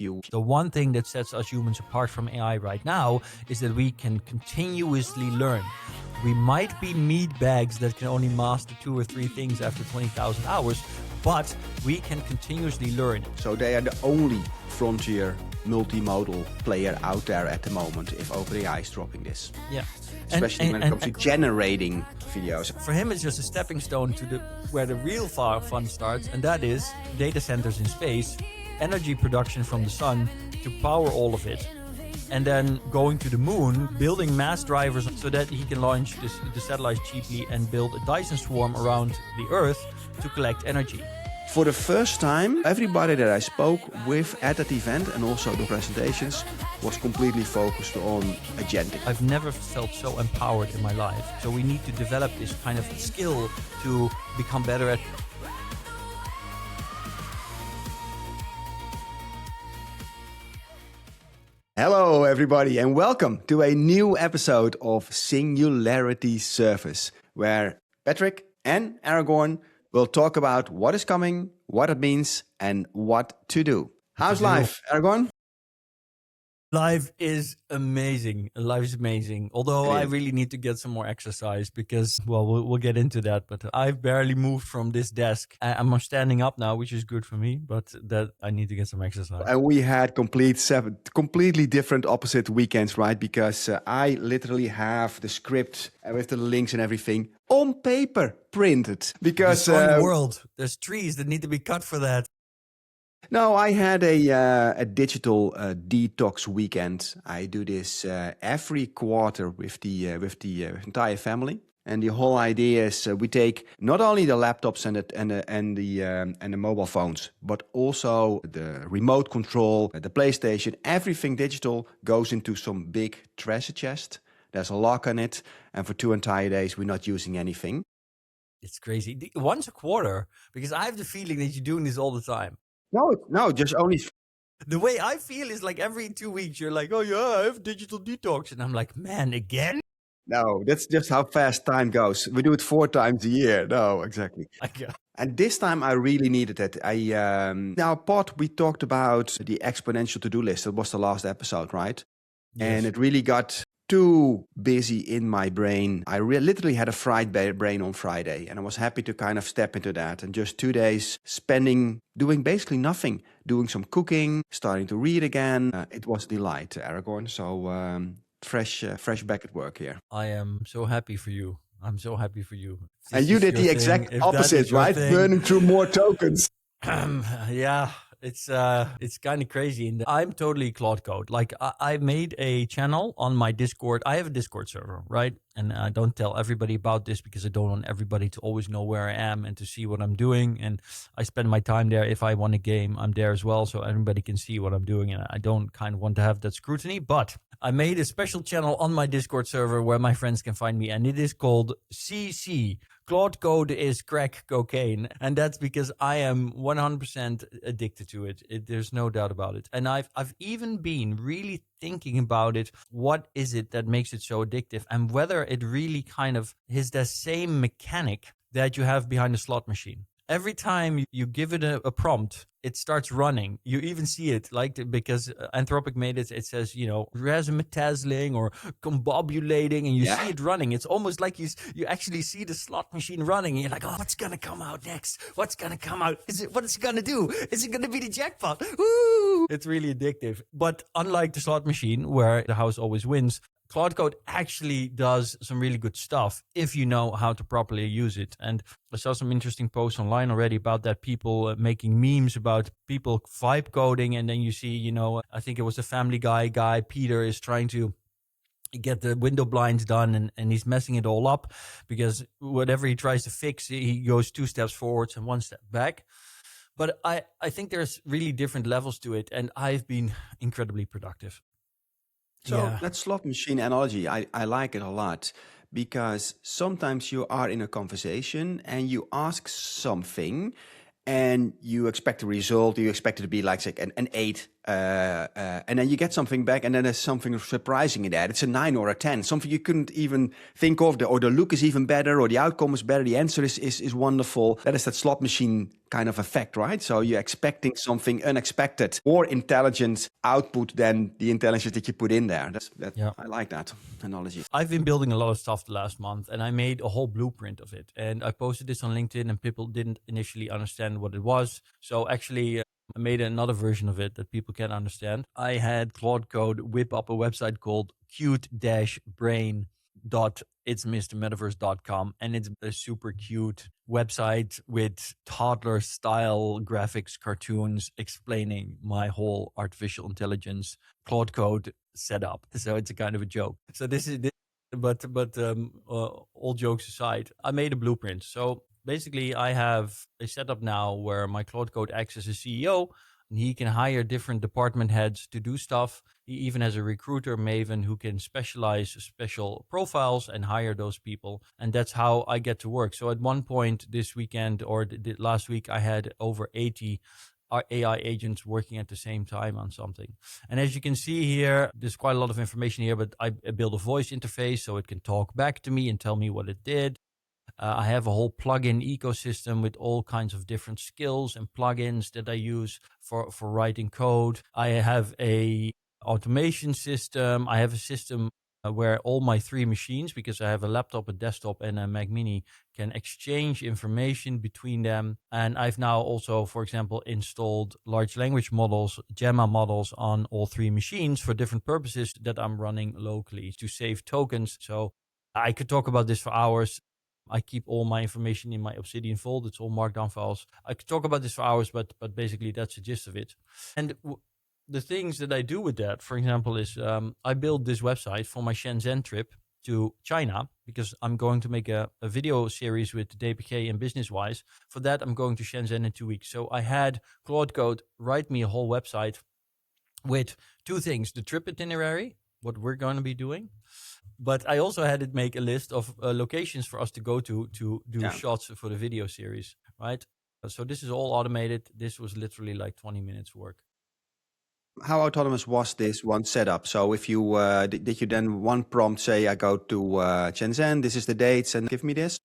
you. The one thing that sets us humans apart from AI right now is that we can continuously learn. We might be meat bags that can only master 2 or 3 things after 20,000 hours, but we can continuously learn. So they are the only frontier multimodal player out there at the moment if OpenAI is dropping this. Yeah. Especially when it comes to generating videos. For him, it's just a stepping stone to where the real fun starts, and that is data centers in space, energy production from the sun to power all of it, and then going to the moon, building mass drivers so that he can launch the satellites cheaply and build a Dyson swarm around the Earth to collect energy. For the first time, everybody that I spoke with at that event and also the presentations was completely focused on Agentic. I've never felt so empowered in my life. So we need to develop this kind of skill to become better at. Hello everybody and welcome to a new episode of Singularity Service, where Patrick and Aragorn will talk about what is coming, what it means, and what to do. How's life, Aragorn? Life is amazing. Life is amazing. Although I really need to get some more exercise because, well, we'll get into that. But I've barely moved from this desk. I'm standing up now, which is good for me, but that I need to get some exercise. And we had completely different opposite weekends, right? Because I literally have the script with the links and everything on paper printed. Because the world, there's trees that need to be cut for that. No, I had a digital detox weekend. I do this every quarter with the entire family, and the whole idea is we take not only the laptops and the mobile phones, but also the remote control, the PlayStation. Everything digital goes into some big treasure chest. There's a lock on it, and for 2 entire days we're not using anything. It's crazy. Once a quarter, because I have the feeling that you're doing this all the time. No, just only. The way I feel is like every 2 weeks you're like, oh yeah, I have digital detox. And I'm like, man, again? No, that's just how fast time goes. We do it 4 times a year. No, exactly. And this time I really needed it. Now, pod, we talked about the exponential to-do list. That was the last episode, right? Yes. And it really got too busy in my brain. I literally had a fried brain on Friday, and I was happy to kind of step into that. And just 2 days doing basically nothing, doing some cooking, starting to read again. It was a delight, Aragorn. So fresh back at work here. I am so happy for you. I'm so happy for you. And you did the exact opposite, right? Burning through more tokens. Yeah. It's kind of crazy. And I'm totally Claude Code. Like I made a channel on my Discord. I have a Discord server, right? And I don't tell everybody about this because I don't want everybody to always know where I am and to see what I'm doing. And I spend my time there. If I want a game, I'm there as well. So everybody can see what I'm doing. And I don't kind of want to have that scrutiny. But I made a special channel on my Discord server where my friends can find me. And it is called CC. Claude Code is crack cocaine. And that's because I am 100% addicted to it. There's no doubt about it. And I've even been really thinking about it. What is it that makes it so addictive? And whether it really kind of is the same mechanic that you have behind a slot machine. Every time you give it a prompt, it starts running. You even see it, because Anthropic made it. It says, razzmatazling or combobulating, and you see it running. It's almost like you actually see the slot machine running, and you're like, oh, what's gonna come out next? What's gonna come out? What is it gonna do? Is it gonna be the jackpot? Woo! It's really addictive. But unlike the slot machine, where the house always wins, Claude Code actually does some really good stuff if you know how to properly use it. And I saw some interesting posts online already about that, people making memes about people vibe coding. And then you see, I think it was a Family guy, Peter, is trying to get the window blinds done and he's messing it all up because whatever he tries to fix, he goes 2 steps forwards and 1 step back. But I think there's really different levels to it, and I've been incredibly productive. So that slot machine analogy, I like it a lot, because sometimes you are in a conversation and you ask something and you expect a result. You expect it to be like an 8 and then you get something back, and then there's something surprising in that. It's a 9 or a 10, something you couldn't even think of, or the look is even better, or the outcome is better, the answer is wonderful. That is that slot machine kind of effect, right? So you're expecting something unexpected, more intelligent output than the intelligence that you put in there. I like that analogy. I've been building a lot of stuff the last month, and I made a whole blueprint of it. And I posted this on LinkedIn, and people didn't initially understand what it was. So actually, I made another version of it that people can understand. I had Claude Code whip up a website called cute-brain.itsmrmetaverse.com, and it's a super cute website with toddler style graphics, cartoons explaining my whole artificial intelligence Claude Code setup. So it's a kind of a joke. So but all jokes aside, I made a blueprint. So basically, I have a setup now where my Claude Code acts as a CEO, and he can hire different department heads to do stuff. He even has a recruiter, Maven, who can specialize special profiles and hire those people. And that's how I get to work. So at one point this weekend or last week, I had over 80 AI agents working at the same time on something. And as you can see here, there's quite a lot of information here, but I built a voice interface so it can talk back to me and tell me what it did. I have a whole plugin ecosystem with all kinds of different skills and plugins that I use for writing code. I have a automation system. I have a system where all my 3 machines, because I have a laptop, a desktop, and a Mac Mini, can exchange information between them. And I've now also, for example, installed large language models, Gemma models, on all 3 machines for different purposes that I'm running locally to save tokens. So I could talk about this for hours. I keep all my information in my Obsidian Vault. It's all markdown files. I could talk about this for hours, but basically that's the gist of it. And the things that I do with that, for example, is I built this website for my Shenzhen trip to China, because I'm going to make a video series with DPK and BusinessWise. For that, I'm going to Shenzhen in 2 weeks. So I had Claude Code write me a whole website with 2 things: the trip itinerary, what we're going to be doing, but I also had it make a list of locations for us to go to do shots for the video series, right? So this is all automated. This was literally like 20 minutes work. How autonomous was this one setup? So if you did you then one prompt say, I go to Shenzhen, this is the dates, and give me this?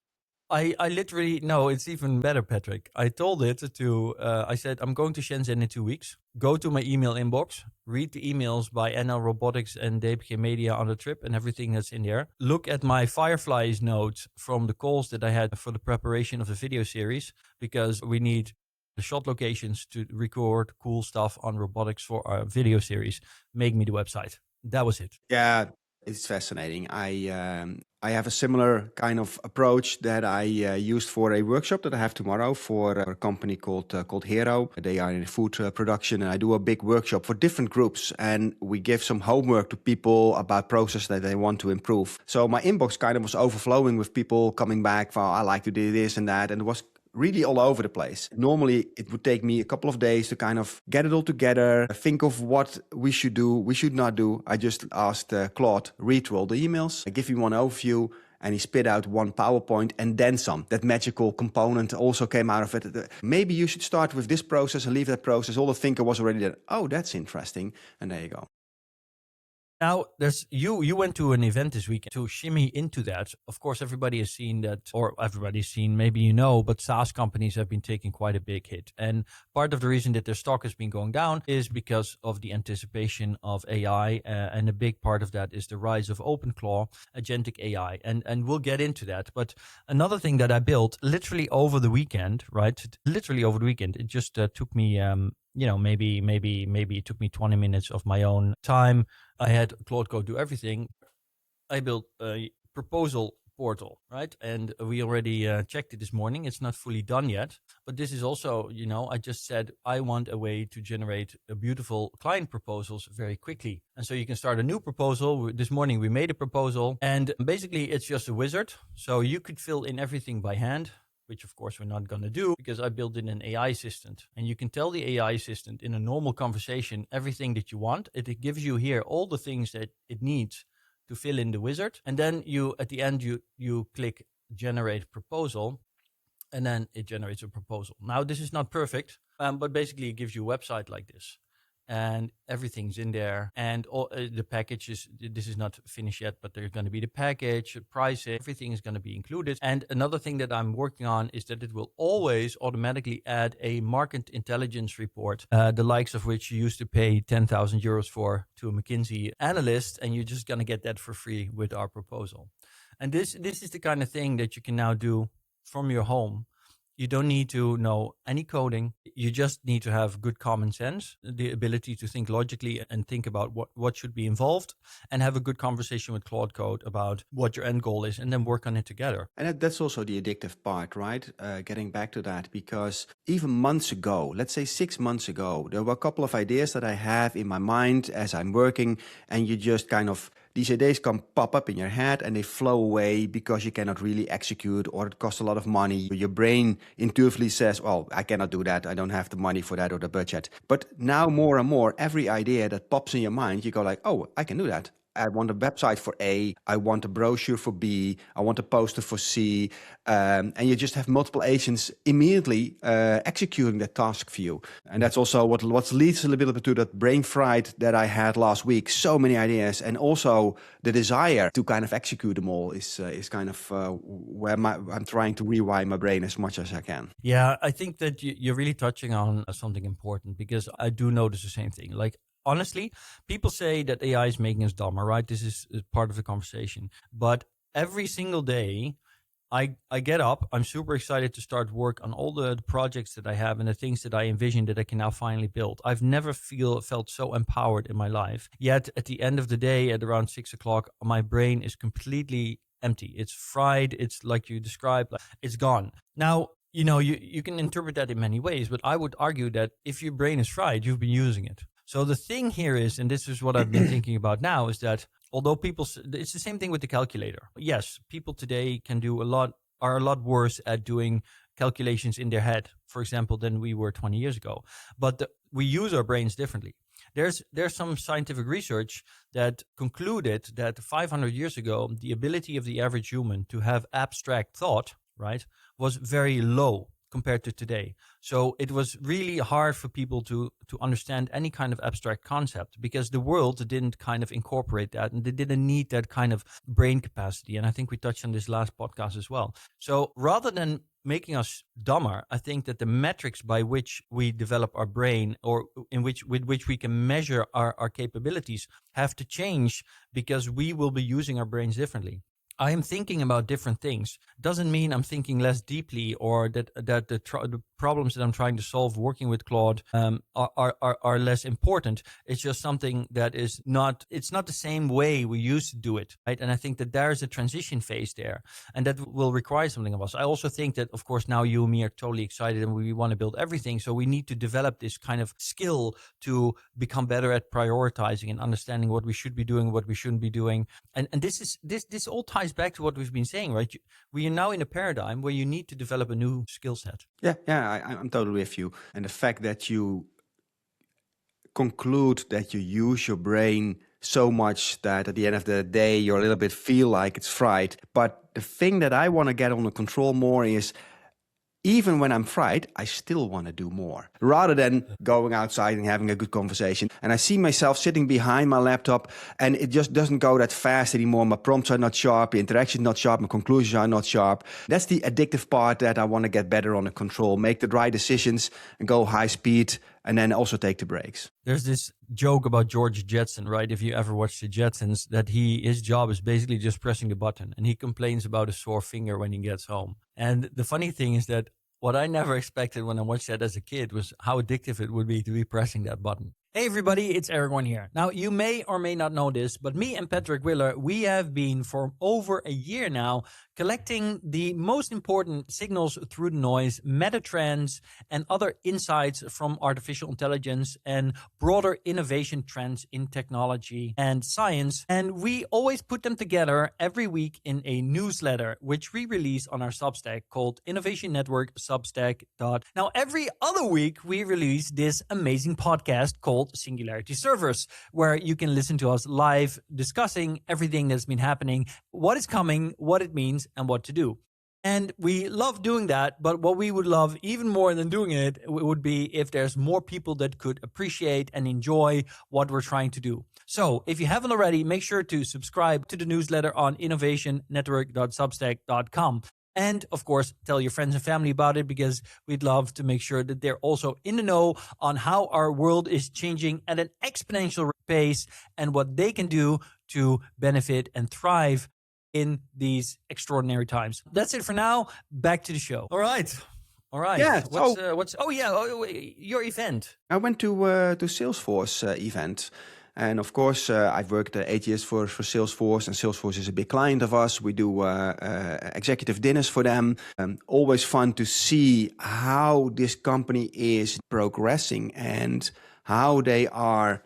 I literally, no, it's even better, Patrick. I told it to, I said, I'm going to Shenzhen in 2 weeks. Go to my email inbox, read the emails by NL Robotics and DPK Media on the trip and everything that's in there. Look at my Fireflies notes from the calls that I had for the preparation of the video series, because we need the shot locations to record cool stuff on robotics for our video series. Make me the website. That was it. Yeah, it's fascinating. I have a similar kind of approach that I used for a workshop that I have tomorrow for a company called Hero. They are in food production, and I do a big workshop for different groups, and we give some homework to people about process that they want to improve. So my inbox kind of was overflowing with people coming back for, I like to do this and that, and it was really all over the place. Normally, it would take me a couple of days to kind of get it all together, think of what we should do, we should not do. I just asked Claude, read through all the emails, I give him one overview, and he spit out one PowerPoint and then some. That magical component also came out of it. Maybe you should start with this process and leave that process. All the thinker was already there. Oh, that's interesting. And there you go. Now, there's you went to an event this weekend to shimmy into that. Of course, everybody has seen that, or everybody's seen, maybe you know, but SaaS companies have been taking quite a big hit. And part of the reason that their stock has been going down is because of the anticipation of AI. And a big part of that is the rise of OpenClaw, Agentic AI. And we'll get into that. But another thing that I built literally over the weekend, right? Literally over the weekend, it just took me maybe it took me 20 minutes of my own time. I had Claude Code do everything. I built a proposal portal, right? And we already checked it this morning. It's not fully done yet, but this is also, I just said, I want a way to generate beautiful client proposals very quickly. And so you can start a new proposal. This morning we made a proposal, and basically it's just a wizard. So you could fill in everything by hand, which of course we're not going to do because I built in an AI assistant. And you can tell the AI assistant in a normal conversation everything that you want. It gives you here all the things that it needs to fill in the wizard. And then you, at the end, you click generate proposal, and then it generates a proposal. Now, this is not perfect, but basically it gives you a website like this. and everything's in there. And all the package this is not finished yet, but there's going to be the package, pricing, everything is going to be included. And another thing that I'm working on is that it will always automatically add a market intelligence report, the likes of which you used to pay 10,000 euros for to a McKinsey analyst, and you're just going to get that for free with our proposal. And this is the kind of thing that you can now do from your home. You don't need to know any coding. You just need to have good common sense, the ability to think logically and think about what should be involved, and have a good conversation with Claude Code about what your end goal is, and then work on it together. And that's also the addictive part, right? Getting back to that, because even months ago, let's say 6 months ago, there were a couple of ideas that I have in my mind as I'm working, and you just kind of, these ideas pop up in your head and they flow away because you cannot really execute, or it costs a lot of money. Your brain intuitively says, well, I cannot do that. I don't have the money for that or the budget. But now more and more, every idea that pops in your mind, you go like, oh, I can do that. I want a website for A, I want a brochure for B, I want a poster for C, and you just have multiple agents immediately executing that task for you. And that's also what leads a little bit to that brain fright that I had last week. So many ideas, and also the desire to kind of execute them all is kind of where I'm trying to rewire my brain as much as I can. Yeah, I think that you're really touching on something important, because I do notice the same thing. Like, honestly, people say that AI is making us dumber, right? This is part of the conversation. But every single day, I get up, I'm super excited to start work on all the projects that I have and the things that I envisioned that I can now finally build. I've never felt so empowered in my life. Yet at the end of the day, at around 6 o'clock, my brain is completely empty. It's fried. It's like you described, it's gone. Now, you can interpret that in many ways, but I would argue that if your brain is fried, you've been using it. So the thing here is, and this is what I've been thinking about now, is that although it's the same thing with the calculator. Yes, people today are a lot worse at doing calculations in their head, for example, than we were 20 years ago. But we use our brains differently. There's some scientific research that concluded that 500 years ago, the ability of the average human to have abstract thought, right, was very low compared to today. So it was really hard for people to understand any kind of abstract concept, because the world didn't kind of incorporate that, and they didn't need that kind of brain capacity. And I think we touched on this last podcast as well. So rather than making us dumber, I think that the metrics by which we develop our brain, or with which we can measure our capabilities, have to change, because we will be using our brains differently. I am thinking about different things. Doesn't mean I'm thinking less deeply, or that the problems that I'm trying to solve working with Claude are less important. It's just something that it's not the same way we used to do it, right? And I think that there's a transition phase there, and that will require something of us. I also think that, of course, now you and me are totally excited and we want to build everything. So we need to develop this kind of skill to become better at prioritizing and understanding what we should be doing, what we shouldn't be doing. And this all ties back to what we've been saying, right? We are now in a paradigm where you need to develop a new skill set. Yeah, I'm totally with you. And the fact that you conclude that you use your brain so much that at the end of the day, you a little bit feel like it's fried. But the thing that I want to get under control more is, even when I'm fried, I still want to do more, rather than going outside and having a good conversation. And I see myself sitting behind my laptop, and it just doesn't go that fast anymore. My prompts are not sharp, the interaction is not sharp, my conclusions are not sharp. That's the addictive part that I want to get better under control, make the right decisions and go high speed, and then also take the breaks. There's this joke about George Jetson, right? If you ever watch the Jetsons, that his job is basically just pressing the button, and he complains about a sore finger when he gets home. And the funny thing is that what I never expected when I watched that as a kid was how addictive it would be to be pressing that button. Hey everybody, it's Aragorn here. Now, you may or may not know this, but me and Patrick Willer, we have been for over a year now collecting the most important signals through the noise, meta trends, and other insights from artificial intelligence and broader innovation trends in technology and science. And we always put them together every week in a newsletter, which we release on our Substack called Innovation Network Substack. Now, every other week, we release this amazing podcast called Singularity Servers, where you can listen to us live discussing everything that's been happening, what is coming, what it means, and what to do. And we love doing that, but what we would love even more than doing it would be if there's more people that could appreciate and enjoy what we're trying to do. So if you haven't already, make sure to subscribe to the newsletter on innovationnetwork.substack.com. And of course, tell your friends and family about it, because we'd love to make sure that they're also in the know on how our world is changing at an exponential pace and what they can do to benefit and thrive in these extraordinary times. That's it for now. Back to the show. All right. Yeah. Your event. I went to Salesforce event. And of course, I've worked 8 years for Salesforce, and Salesforce is a big client of us. We do executive dinners for them. Always fun to see how this company is progressing and how they are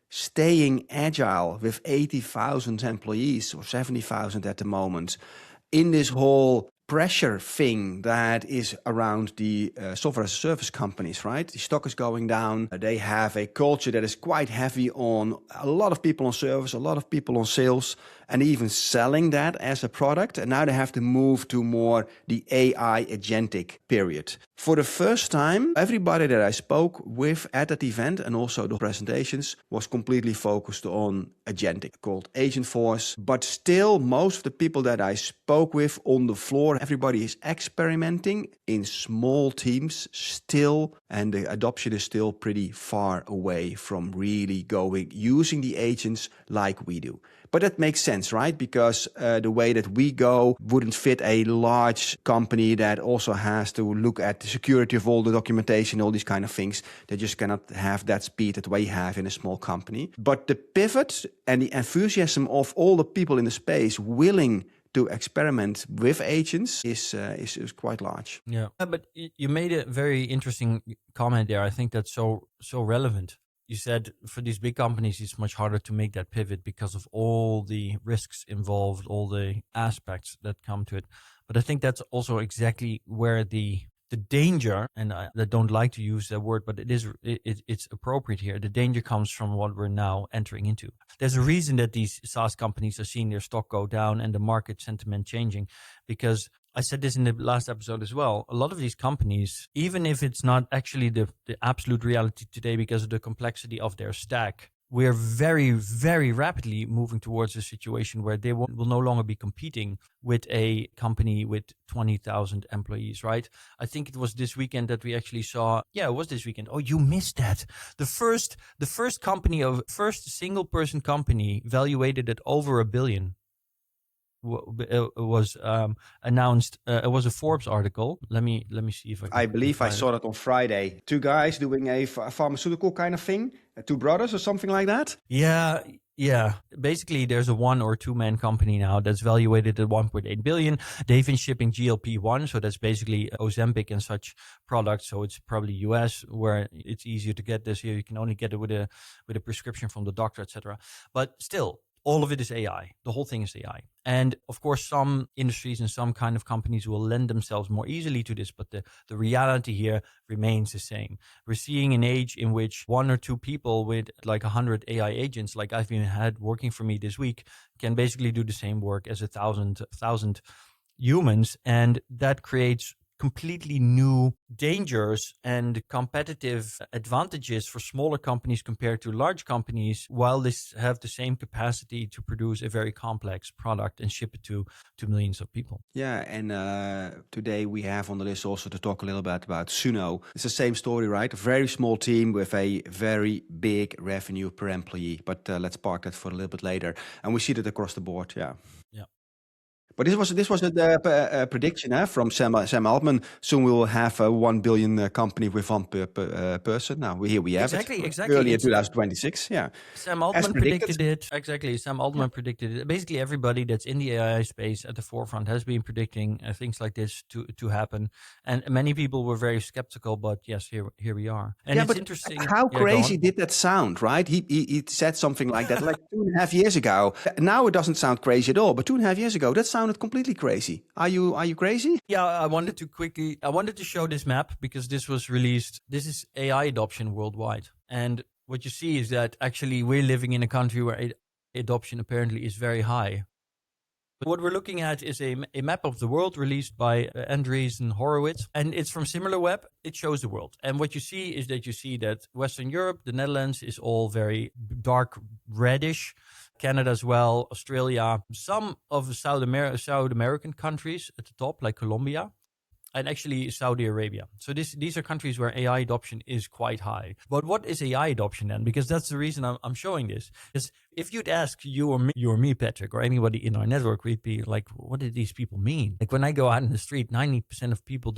staying agile with 80,000 employees or 70,000 at the moment in this whole pressure thing that is around the software as a service companies, right? The stock is going down. They have a culture that is quite heavy on a lot of people on service, a lot of people on sales, and even selling that as a product. And now they have to move to more the AI agentic period. For the first time, everybody that I spoke with at that event and also the presentations was completely focused on agentic, called Agent Force. But still, most of the people that I spoke with on the floor, everybody is experimenting in small teams still, and the adoption is still pretty far away from really using the agents like we do. But that makes sense, right? Because the way that we go wouldn't fit a large company that also has to look at the security of all the documentation, all these kind of things. They just cannot have that speed that we have in a small company. But the pivot and the enthusiasm of all the people in the space willing to experiment with agents is quite large. Yeah, but you made a very interesting comment there. I think that's so relevant. You said for these big companies, it's much harder to make that pivot because of all the risks involved, all the aspects that come to it. But I think that's also exactly where the danger, and I don't like to use that word, but it's appropriate here. The danger comes from what we're now entering into. There's a reason that these SaaS companies are seeing their stock go down and the market sentiment changing, because I said this in the last episode as well. A lot of these companies, even if it's not actually the absolute reality today because of the complexity of their stack, we're very, very rapidly moving towards a situation where they will no longer be competing with a company with 20,000 employees, right? I think it was this weekend that we actually saw. Yeah, it was this weekend. Oh, you missed that. The first single person company valuated at over $1 billion. Was announced. It was a Forbes article. Let me see if I believe I saw that on Friday. 2 guys doing a pharmaceutical kind of thing, 2 brothers or something like that. Yeah. Basically, there's a 1 or 2 man company now that's valuated at 1.8 billion. They've been shipping GLP-1, so that's basically Ozempic and such products. So it's probably US where it's easier to get this. Here you can only get it with a prescription from the doctor, etc. But still, all of it is AI. The whole thing is AI. And of course, some industries and some kind of companies will lend themselves more easily to this, but the reality here remains the same. We're seeing an age in which 1 or 2 people with like 100 AI agents, like I've had working for me this week, can basically do the same work as 1,000 humans. And that creates completely new dangers and competitive advantages for smaller companies compared to large companies, while they have the same capacity to produce a very complex product and ship it to millions of people. Yeah, and today we have on the list also to talk a little bit about Suno. It's the same story, right? A very small team with a very big revenue per employee. But let's park that for a little bit later. And we see that across the board, yeah. But this was a prediction from Sam Altman. Soon we will have a 1 billion company with 1 person. Now we have exactly. Early in 2026. Yeah, Sam Altman predicted it. Exactly, Sam Altman predicted it. Basically, everybody that's in the AI space at the forefront has been predicting things like this to happen, and many people were very skeptical. But yes, here we are. And it's interesting. How crazy did that sound? Right? He said something like that like 2.5 years ago. Now it doesn't sound crazy at all. But 2.5 years ago, that sounded completely crazy. Are you crazy? Yeah, I wanted to show this map because this was released. This is AI adoption worldwide. And what you see is that actually we're living in a country where adoption apparently is very high. What we're looking at is a map of the world released by Andreessen Horowitz, and it's from SimilarWeb. It shows the world. And what you see is that Western Europe, the Netherlands, is all very dark reddish. Canada as well, Australia, some of the South American countries at the top, like Colombia, and actually Saudi Arabia. So these are countries where AI adoption is quite high. But what is AI adoption then? Because that's the reason I'm showing this. Because if you'd ask you or me, Patrick, or anybody in our network, we'd be like, what did these people mean? Like when I go out in the street, 90% of people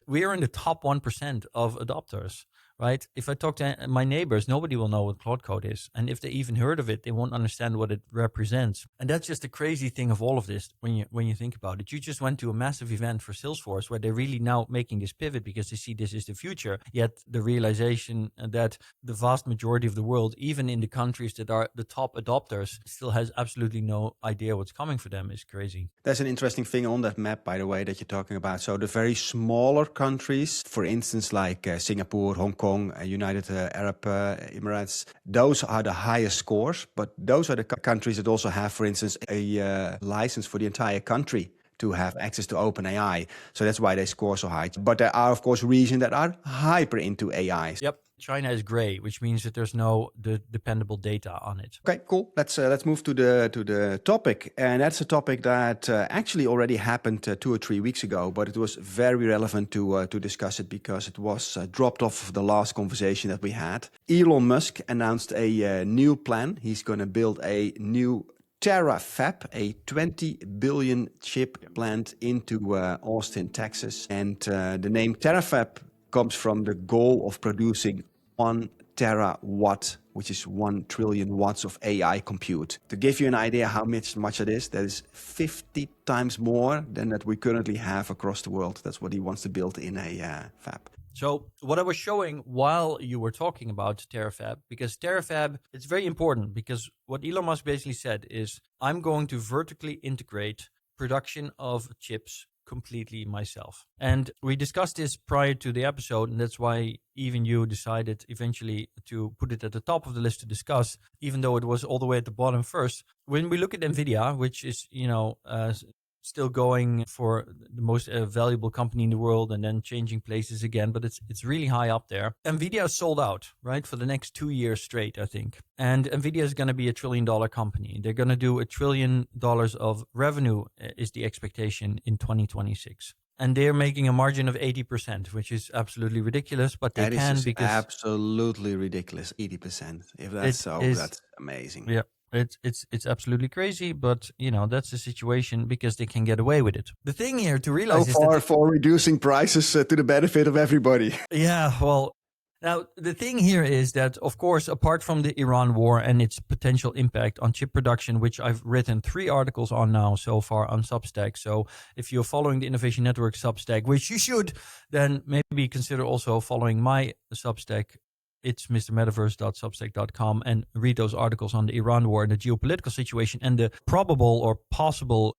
we're in the top 1% of adopters. Right? If I talk to my neighbors, nobody will know what Claude Code is. And if they even heard of it, they won't understand what it represents. And that's just the crazy thing of all of this when you think about it. You just went to a massive event for Salesforce where they're really now making this pivot because they see this is the future. Yet the realization that the vast majority of the world, even in the countries that are the top adopters, still has absolutely no idea what's coming for them is crazy. There's an interesting thing on that map, by the way, that you're talking about. So the very smaller countries, for instance, like Singapore, Hong Kong, United Arab Emirates, those are the highest scores, but those are the countries that also have, for instance, a license for the entire country to have access to OpenAI. So that's why they score so high. But there are, of course, regions that are hyper into AI. Yep. China is gray, which means that there's no dependable data on it. Okay, cool. Let's move to the topic, and that's a topic that actually already happened 2 or 3 weeks ago, but it was very relevant to discuss it because it was dropped off the last conversation that we had. Elon Musk announced a new plan. He's going to build a new TerraFab, a 20 billion chip plant into Austin, Texas, and the name TerraFab comes from the goal of producing 1 terawatt, which is 1 trillion watts of AI compute. To give you an idea how much it is, that is 50 times more than that we currently have across the world. That's what he wants to build in a fab. So what I was showing while you were talking about TerraFab, because TerraFab, it's very important because what Elon Musk basically said is, I'm going to vertically integrate production of chips completely myself. And we discussed this prior to the episode, and that's why even you decided eventually to put it at the top of the list to discuss, even though it was all the way at the bottom first. When we look at NVIDIA, which is, still going for the most valuable company in the world and then changing places again, but it's really high up there. NVIDIA is sold out, right, for the next 2 years straight, I think. And NVIDIA is going to be $1 trillion company. They're going to do $1 trillion of revenue is the expectation in 2026. And they're making a margin of 80%, which is absolutely ridiculous, but they can because... absolutely ridiculous, 80%. If that's that's amazing. Yeah. It's absolutely crazy, but that's the situation because they can get away with it. The thing here to realize is that for reducing prices to the benefit of everybody. Yeah, well, now the thing here is that, of course, apart from the Iran war and its potential impact on chip production, which I've written 3 articles on now so far on Substack. So if you're following the Innovation Network Substack, which you should, then maybe consider also following my Substack. It's mrmetaverse.substack.com, and read those articles on the Iran war and the geopolitical situation and the probable or possible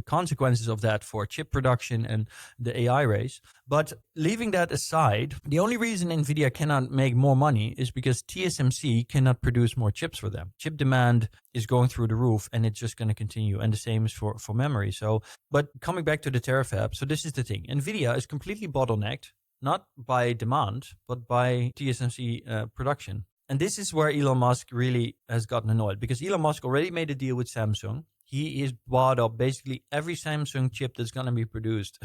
consequences of that for chip production and the AI race. But leaving that aside, the only reason NVIDIA cannot make more money is because TSMC cannot produce more chips for them. Chip demand is going through the roof, and it's just going to continue. And the same is for memory. So, but coming back to the TerraFab, so this is the thing. NVIDIA is completely bottlenecked, not by demand, but by TSMC production. And this is where Elon Musk really has gotten annoyed, because Elon Musk already made a deal with Samsung. He is bought up basically every Samsung chip that's going to be produced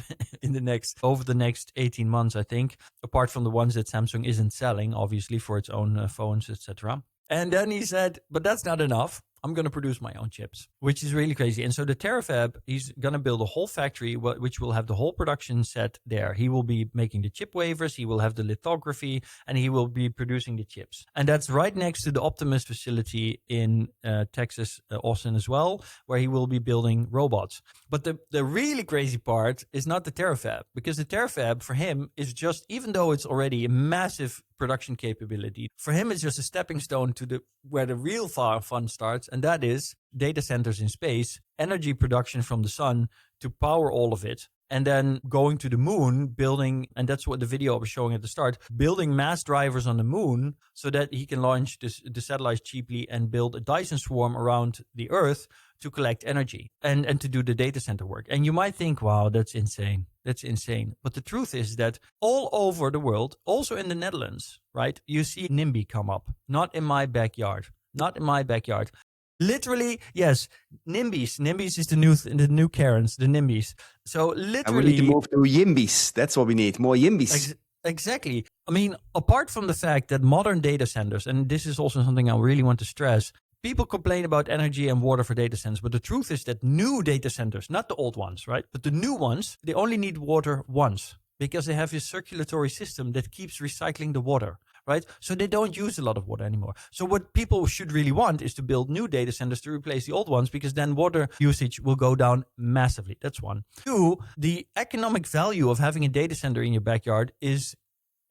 over the next 18 months, I think, apart from the ones that Samsung isn't selling, obviously, for its own phones, etc. And then he said, but that's not enough. I'm going to produce my own chips, which is really crazy. And so the TerraFab, he's going to build a whole factory, which will have the whole production set there. He will be making the chip wafers, he will have the lithography, and he will be producing the chips. And that's right next to the Optimus facility in Texas, Austin as well, where he will be building robots. But the really crazy part is not the TerraFab, because the TerraFab for him is just, even though it's already a massive production capability, for him it's just a stepping stone to where the real fun starts, and that is data centers in space, energy production from the sun to power all of it, and then going to the moon, building, and that's what the video I was showing at the start, building mass drivers on the moon so that he can launch the satellites cheaply and build a Dyson swarm around the Earth to collect energy and to do the data center work. And you might think, wow, that's insane. That's insane. But the truth is that all over the world, also in the Netherlands, right, you see NIMBY come up. Not in my backyard. Not in my backyard. Literally, yes, NIMBYs. NIMBYs is the new Karens, the NIMBYs. So literally... And we need to move to YIMBYs. That's what we need, more YIMBYs. Exactly. I mean, apart from the fact that modern data centers, and this is also something I really want to stress, people complain about energy and water for data centers, but the truth is that new data centers, not the old ones, right? But the new ones, they only need water once because they have a circulatory system that keeps recycling the water, right? So they don't use a lot of water anymore. So what people should really want is to build new data centers to replace the old ones, because then water usage will go down massively. That's one. Two, the economic value of having a data center in your backyard is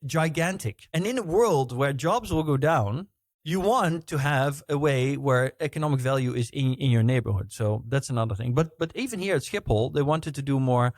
gigantic. And in a world where jobs will go down, you want to have a way where economic value is in your neighborhood. So that's another thing. But even here at Schiphol, they wanted to do more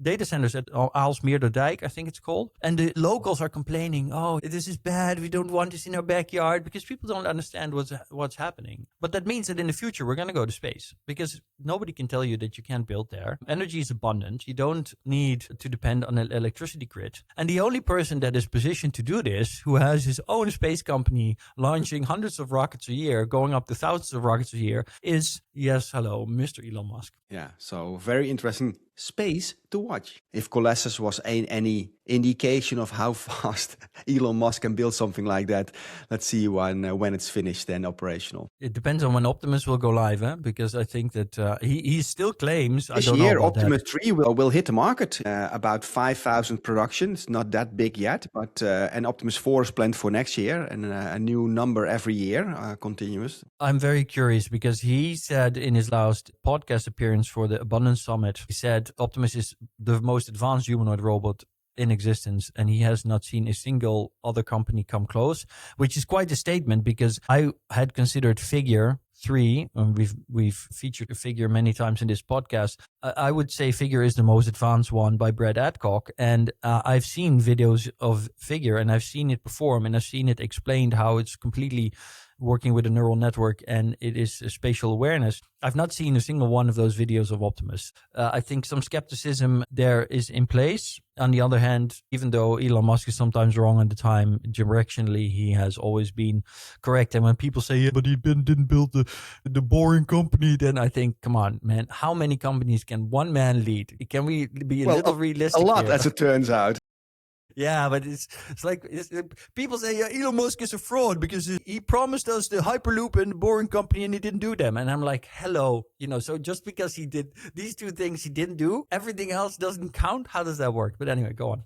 data centers at Aalsmeerdijk, I think it's called. And the locals are complaining, oh, this is bad. We don't want this in our backyard, because people don't understand what's happening. But that means that in the future, we're going to go to space, because nobody can tell you that you can't build there. Energy is abundant. You don't need to depend on an electricity grid. And the only person that is positioned to do this, who has his own space company launching hundreds of rockets a year, going up to thousands of rockets a year, is, yes, hello, Mr. Elon Musk. Yeah, so very interesting space to watch. If Colossus was any indication of how fast Elon Musk can build something like that, let's see when it's finished and operational. It depends on when Optimus will go live, because I think that he still claims... This year, Optimus 3 will hit the market. About 5,000 production. It's not that big yet, but and Optimus 4 is planned for next year, and a new number every year, continuous. I'm very curious, because he said in his last podcast appearance for the Abundance Summit, he said Optimus is the most advanced humanoid robot in existence, and he has not seen a single other company come close, which is quite a statement, because I had considered Figure 3, and we've featured a Figure many times in this podcast. I would say Figure is the most advanced one by Brad Adcock, and I've seen videos of Figure, and I've seen it perform, and I've seen it explained how it's completely working with a neural network, and it is a spatial awareness. I've not seen a single one of those videos of Optimus. I think some skepticism there is in place. On the other hand, even though Elon Musk is sometimes wrong at the time, directionally he has always been correct. And when people say, yeah, but he didn't build the boring company, then I think, come on, man, how many companies can one man lead? Can we be a little realistic? A lot, here? as it turns out. Yeah, but it's like people say, yeah, Elon Musk is a fraud because he promised us the Hyperloop and the Boring Company and he didn't do them. And I'm like, hello, so just because he did these two things he didn't do, everything else doesn't count? How does that work? But anyway, go on.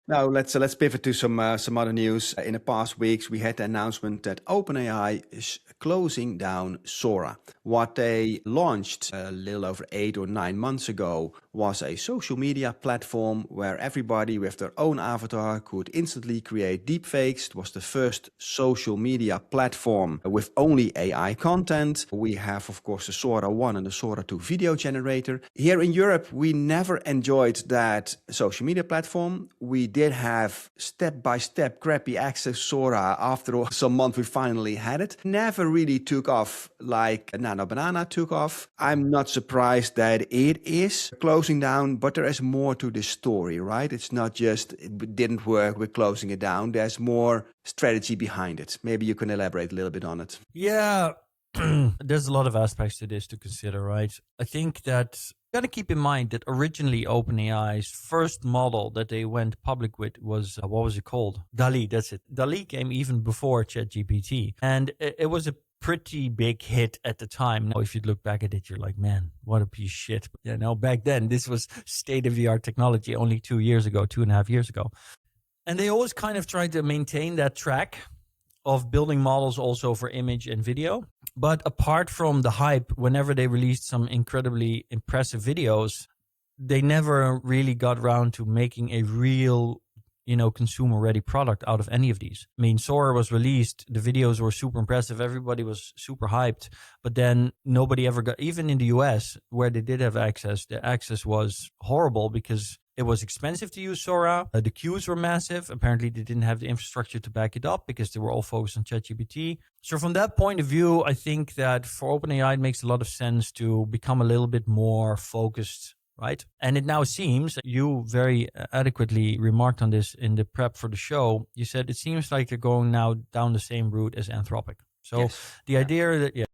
Now let's pivot to some other news. In the past weeks, we had the announcement that OpenAI is closing down Sora. What they launched a little over 8 or 9 months ago was a social media platform where everybody with their own avatar could instantly create deepfakes. It was the first social media platform with only AI content. We have, of course, the Sora 1 and the Sora 2 video generator. Here in Europe, we never enjoyed that social media platform. We did have step-by-step crappy access Sora. After some months, we finally had it. Never really took off like Nano Banana took off. I'm not surprised that it is closing down, but there is more to this story, right? It's not just it didn't work, we're closing it down. There's more strategy behind it. Maybe you can elaborate a little bit on it. Yeah, there's a lot of aspects to this to consider, right? I think that got to keep in mind that originally OpenAI's first model that they went public with was, what was it called? DALL-E, that's it. DALL-E came even before ChatGPT. And it was a pretty big hit at the time. Now, if you look back at it, you're like, man, what a piece of shit. But, back then, this was state-of-the-art technology only 2 years ago, 2.5 years ago. And they always kind of tried to maintain that track of building models also for image and video. But apart from the hype, whenever they released some incredibly impressive videos, they never really got around to making a real consumer-ready product out of any of these. I mean, Sora was released, the videos were super impressive, everybody was super hyped, but then nobody ever got, even in the US, where they did have access, the access was horrible because it was expensive to use Sora. The queues were massive. Apparently, they didn't have the infrastructure to back it up because they were all focused on ChatGPT. So from that point of view, I think that for OpenAI, it makes a lot of sense to become a little bit more focused, right? And it now seems, you very adequately remarked on this in the prep for the show. You said it seems like they're going now down the same route as Anthropic. So the idea that,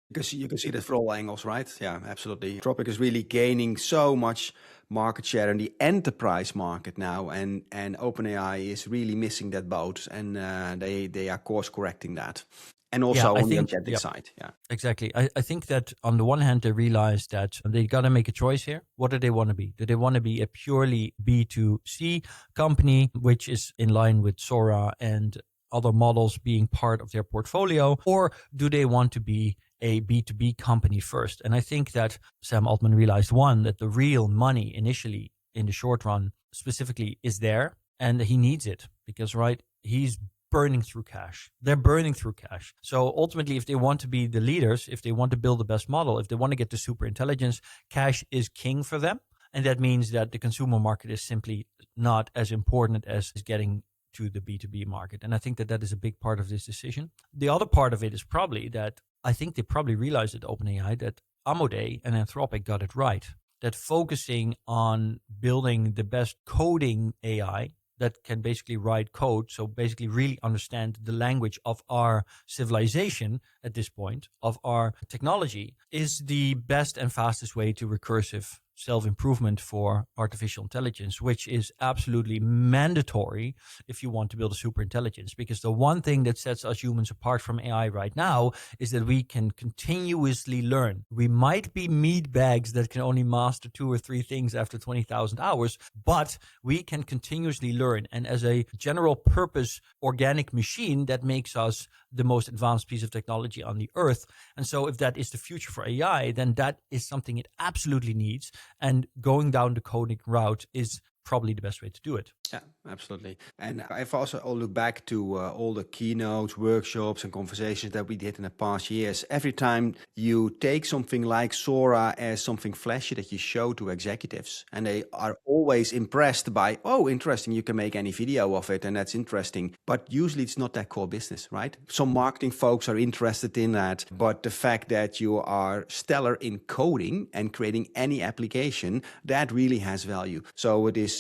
because you can see that for all angles, right? Yeah, absolutely. Anthropic is really gaining so much market share in the enterprise market now, and OpenAI is really missing that boat, and they are course correcting that. And also on the agentic side. Yeah, exactly. I think that on the one hand, they realize that they got to make a choice here. What do they want to be? Do they want to be a purely B2C company, which is in line with Sora and other models being part of their portfolio? Or do they want to be a B2B company first? And I think that Sam Altman realized, one, that the real money initially in the short run specifically is there, and he needs it because, right, he's burning through cash. They're burning through cash. So ultimately, if they want to be the leaders, if they want to build the best model, if they want to get to super intelligence, cash is king for them. And that means that the consumer market is simply not as important as getting to the B2B market. And I think that is a big part of this decision. The other part of it is probably that I think they probably realized at OpenAI that Amodei and Anthropic got it right, that focusing on building the best coding AI that can basically write code, so basically really understand the language of our civilization at this point, of our technology, is the best and fastest way to recursive self-improvement for artificial intelligence, which is absolutely mandatory if you want to build a super intelligence. Because the one thing that sets us humans apart from AI right now is that we can continuously learn. We might be meat bags that can only master 2 or 3 things after 20,000 hours, but we can continuously learn. And as a general purpose organic machine, that makes us the most advanced piece of technology on the earth. And so if that is the future for AI, then that is something it absolutely needs. And going down the coding route is probably the best way to do it. Yeah, absolutely. And I've also looked back to all the keynotes, workshops, and conversations that we did in the past years. Every time you take something like Sora as something flashy that you show to executives, and they are always impressed by, oh, interesting, you can make any video of it, and that's interesting. But usually it's not their core business, right? Some marketing folks are interested in that, but the fact that you are stellar in coding and creating any application, that really has value. So it is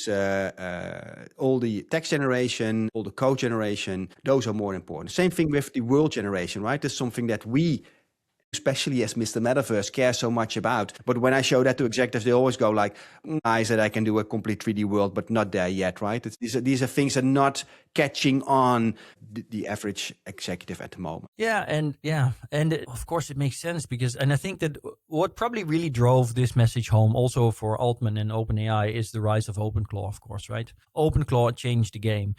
all the text generation, all the code generation, those are more important. Same thing with the world generation, right? That's something that we, especially as Mr. Metaverse, care so much about. But when I show that to executives, they always go like, I said I can do a complete 3D world, but not there yet, right? These are things that are not catching on the average executive at the moment. Yeah, and of course it makes sense because, and I think that what probably really drove this message home also for Altman and OpenAI is the rise of OpenClaw, of course, right? OpenClaw changed the game,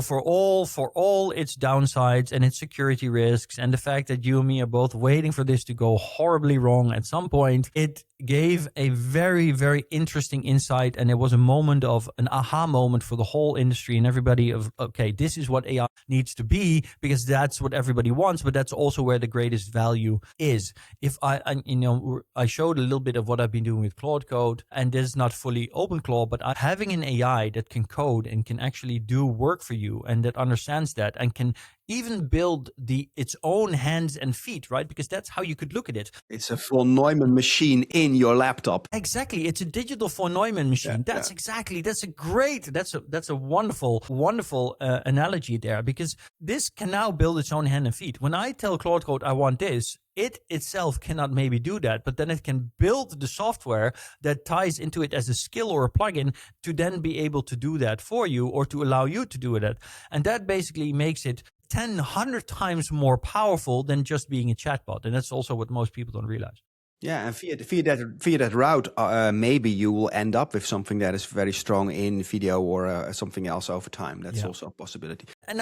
for all its downsides and its security risks, and the fact that you and me are both waiting for this to go horribly wrong at some point. It gave a very, very interesting insight, and it was a moment of an aha moment for the whole industry and everybody of, okay, this is what AI needs to be because that's what everybody wants, but that's also where the greatest value is. If I showed a little bit of what I've been doing with Claude Code, and this is not fully OpenClaw, but having an AI that can code and can actually do work for you and that understands that and can even build its own hands and feet, right? Because that's how you could look at it. It's a von Neumann machine in your laptop. Exactly. It's a digital von Neumann machine. That's a wonderful analogy there, because this can now build its own hand and feet. When I tell Claude Code, I want this, it itself cannot maybe do that, but then it can build the software that ties into it as a skill or a plugin to then be able to do that for you or to allow you to do that. And that basically makes it 100 times more powerful than just being a chatbot. And that's also what most people don't realize. Yeah, and via that route, maybe you will end up with something that is very strong in video or something else over time. That's also a possibility. And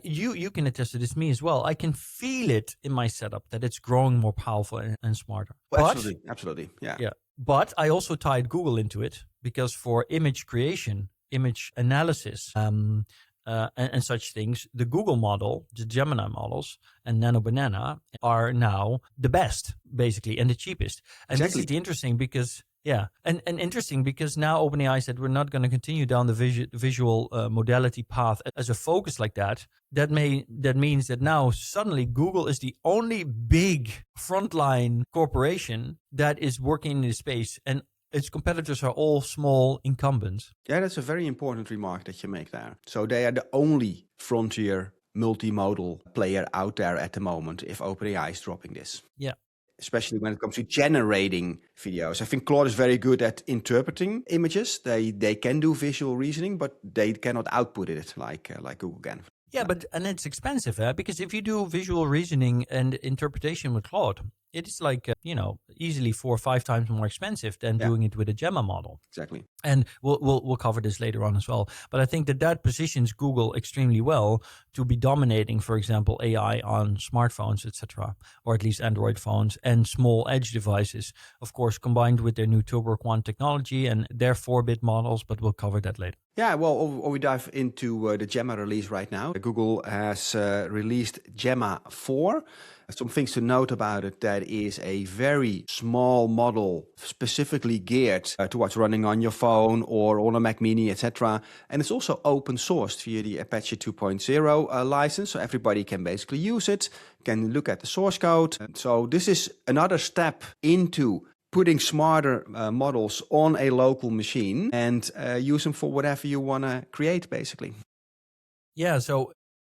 you can attest to this, me as well. I can feel it in my setup that it's growing more powerful and smarter. Well, absolutely, yeah. But I also tied Google into it because for image creation, image analysis and such things, the Google model, the Gemini models, and Nano Banana are now the best, basically, and the cheapest. And This is interesting because, and interesting because now OpenAI said we're not going to continue down the visual modality path as a focus like that. That means that now suddenly Google is the only big frontline corporation that is working in this space, and its competitors are all small incumbents. Yeah, that's a very important remark that you make there. So they are the only frontier multimodal player out there at the moment if OpenAI is dropping this. Yeah. Especially when it comes to generating videos. I think Claude is very good at interpreting images. They can do visual reasoning, but they cannot output it like Google can. Yeah, and it's expensive, because if you do visual reasoning and interpretation with Claude, it is like, easily 4 or 5 times more expensive than doing it with a Gemma model. Exactly. And we'll cover this later on as well. But I think that positions Google extremely well to be dominating, for example, AI on smartphones, etc., or at least Android phones and small edge devices, of course, combined with their new Turbo Quant technology and their 4-bit models, but we'll cover that later. Yeah, well, we dive into the Gemma release right now. Google has released Gemma 4. Some things to note about it: that is a very small model specifically geared towards running on your phone or on a Mac Mini, etc. And it's also open sourced via the Apache 2.0 license, so everybody can basically use it, can look at the source code. So this is another step into putting smarter models on a local machine and use them for whatever you want to create, basically. Yeah, so...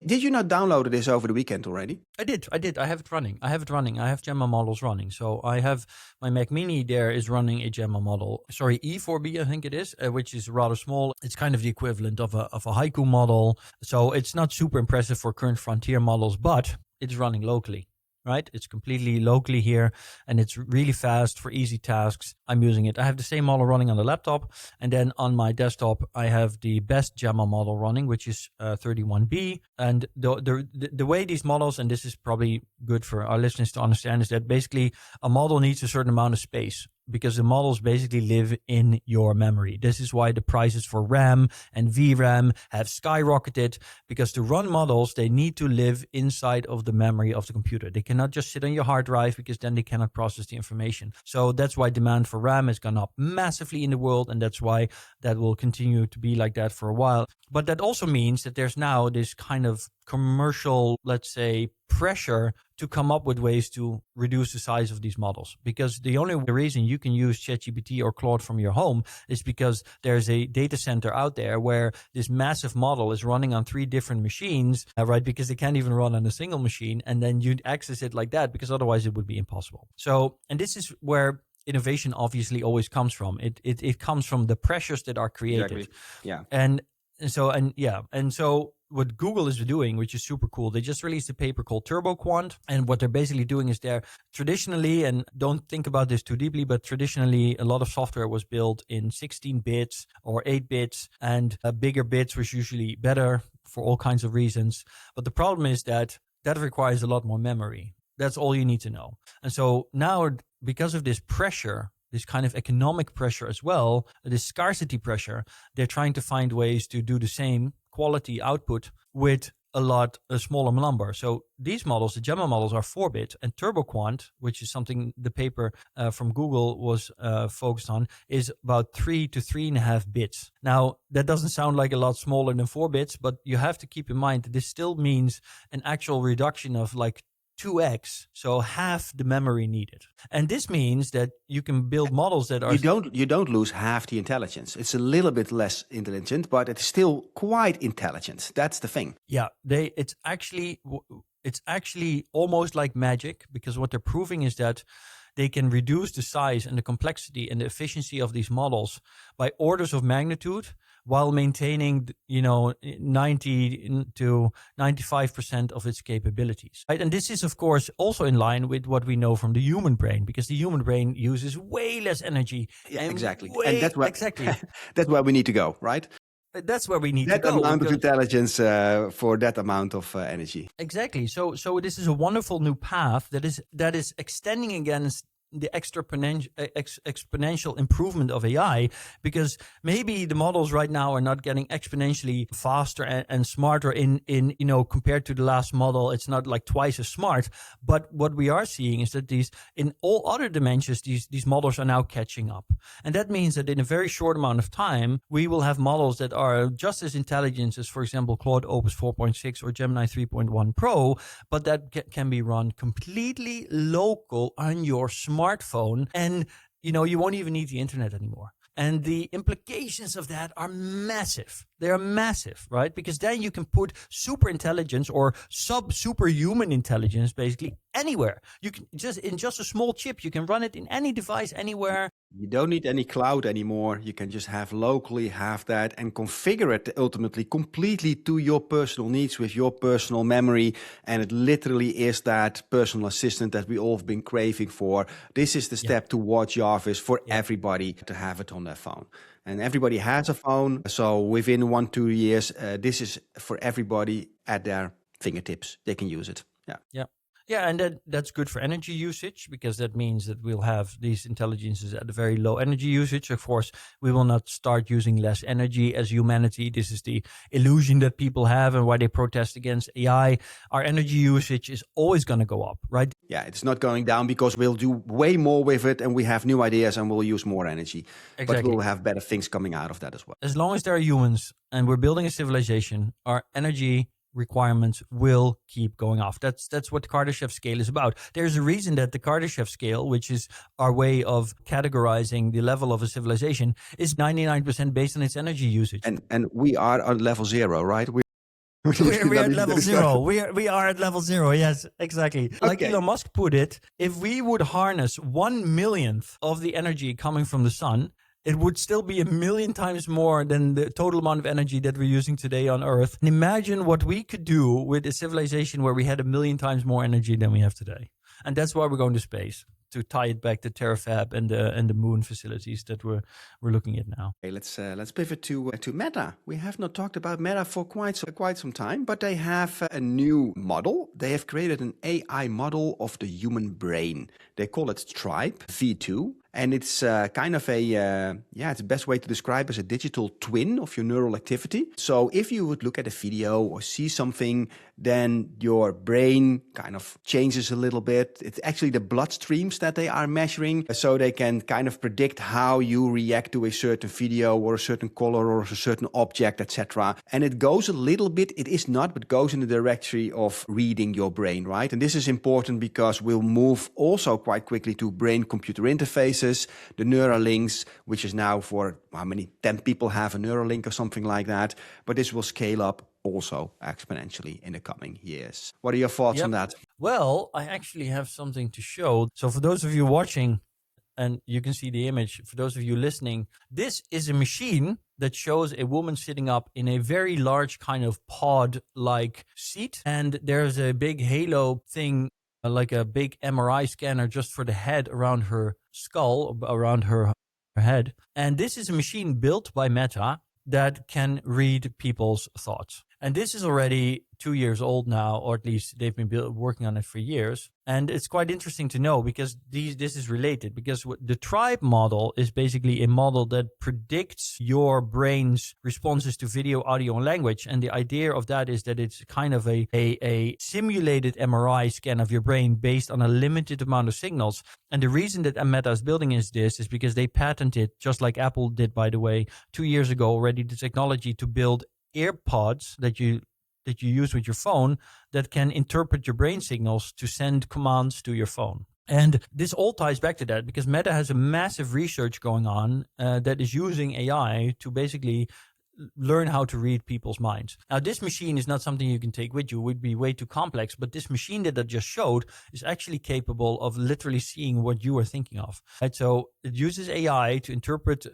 Did you not download this over the weekend already? I did. I have it running. I have Gemma models running. So I have my Mac Mini there is running a Gemma model. Sorry, E4B, I think it is, which is rather small. It's kind of the equivalent of a Haiku model. So it's not super impressive for current frontier models, but it's running locally. Right? It's completely locally here and it's really fast for easy tasks. I'm using it. I have the same model running on the laptop, and then on my desktop, I have the best Gemma model running, which is 31B. And the way these models, and this is probably good for our listeners to understand, is that basically a model needs a certain amount of space, because the models basically live in your memory. This is why the prices for RAM and VRAM have skyrocketed, because to run models, they need to live inside of the memory of the computer. They cannot just sit on your hard drive, because then they cannot process the information. So that's why demand for RAM has gone up massively in the world, and that's why that will continue to be like that for a while. But that also means that there's now this kind of commercial, let's say, pressure to come up with ways to reduce the size of these models, because the only reason you can use ChatGPT or Claude from your home is because there's a data center out there where this massive model is running on 3 different machines, right? Because they can't even run on a single machine, and then you'd access it like that, because otherwise it would be impossible. So, and this is where innovation obviously always comes from. It comes from the pressures that are created. Exactly. Yeah. And so what Google is doing, which is super cool, they just released a paper called Turbo Quant. And what they're basically doing is they're traditionally, and don't think about this too deeply, but traditionally a lot of software was built in 16 bits or 8 bits, and bigger bits was usually better for all kinds of reasons. But the problem is that requires a lot more memory. That's all you need to know. And so now, because of this pressure, this kind of economic pressure as well, this scarcity pressure, they're trying to find ways to do the same quality output with a smaller number. So these models, the Gemma models, are 4-bit, and Turbo Quant, which is something the paper from Google was focused on, is about 3 to 3.5 bits. Now, that doesn't sound like a lot smaller than 4 bits, but you have to keep in mind that this still means an actual reduction of like 2x, so half the memory needed. And this means that you can build models that are... You don't lose half the intelligence. It's a little bit less intelligent, but it's still quite intelligent. That's the thing. Yeah, it's actually almost like magic, because what they're proving is that they can reduce the size and the complexity and the efficiency of these models by orders of magnitude, while maintaining, 90 to 95% of its capabilities. Right? And this is, of course, also in line with what we know from the human brain, because the human brain uses way less energy. Yeah, exactly. And that's that's where we need to go, right? That's where we need to go. That amount of intelligence for that amount of energy. Exactly. So this is a wonderful new path that is extending against the exponential improvement of AI, because maybe the models right now are not getting exponentially faster and smarter in compared to the last model. It's not like twice as smart, but what we are seeing is that these, in all other dimensions, these models are now catching up. And that means that in a very short amount of time, we will have models that are just as intelligent as, for example, Claude Opus 4.6 or Gemini 3.1 Pro, but that can be run completely local on your smartphone. And, you won't even need the internet anymore. And the implications of that are massive. They are massive, right? Because then you can put super intelligence or superhuman intelligence basically anywhere. You can in just a small chip, you can run it in any device anywhere. You don't need any cloud anymore. You can just locally have that and configure it ultimately completely to your personal needs with your personal memory. And it literally is that personal assistant that we all have been craving for. This is the step towards Jarvis for everybody to have it on their phone. And everybody has a phone. So within 1-2 years, this is for everybody at their fingertips. They can use it. Yeah, and that's good for energy usage, because that means that we'll have these intelligences at a very low energy usage. Of course, we will not start using less energy as humanity. This is the illusion that people have and why they protest against AI. Our energy usage is always going to go up, right? Yeah, it's not going down because we'll do way more with it and we have new ideas and we'll use more energy. Exactly. But we'll have better things coming out of that as well. As long as there are humans and we're building a civilization, our energy requirements will keep going off. That's what the Kardashev scale is about. There's a reason that the Kardashev scale, which is our way of categorizing the level of a civilization, is 99% based on its energy usage. And we are on level 0, right? We're at level 0. We are at level 0. Yes, exactly. Like Elon Musk put it, if we would harness 1/millionth of the energy coming from the sun, it would still be 1,000,000 times more than the total amount of energy that we're using today on Earth. And imagine what we could do with a civilization where we had 1,000,000 times more energy than we have today. And that's why we're going to space, to tie it back to TerraFab and the moon facilities that we're looking at now. Okay, let's pivot to Meta. We have not talked about Meta for quite some time, but they have a new model. They have created an AI model of the human brain. They call it Tribe V2. And it's kind of it's the best way to describe as a digital twin of your neural activity. So if you would look at a video or see something, then your brain kind of changes a little bit. It's actually the bloodstreams that they are measuring, so they can kind of predict how you react to a certain video or a certain color or a certain object, etc. And it goes a little bit, it is not, but goes in the direction of reading your brain, right? And this is important because we'll move also quite quickly to brain-computer interfaces. The Neuralinks, which is now for 10 people have a Neuralink or something like that. But this will scale up also exponentially in the coming years. What are your thoughts on that? Well, I actually have something to show. So for those of you watching, and you can see the image, for those of you listening, this is a machine that shows a woman sitting up in a very large kind of pod-like seat. And there's a big halo thing, like a big MRI scanner just for the head around her skull, around her head. And this is a machine built by Meta that can read people's thoughts. And this is already 2 years old now, or at least they've been working on it for years. And it's quite interesting to know because this is related, because the Tribe model is basically a model that predicts your brain's responses to video, audio, and language. And the idea of that is that it's kind of a simulated MRI scan of your brain based on a limited amount of signals. And the reason that Meta is building is because they patented, just like Apple did, by the way, 2 years ago already, the technology to build AirPods that you use with your phone that can interpret your brain signals to send commands to your phone. And this all ties back to that because Meta has a massive research going on that is using AI to basically learn how to read people's minds. Now, this machine is not something you can take with you. It would be way too complex. But this machine that I just showed is actually capable of literally seeing what you are thinking of. Right? So it uses AI to interpret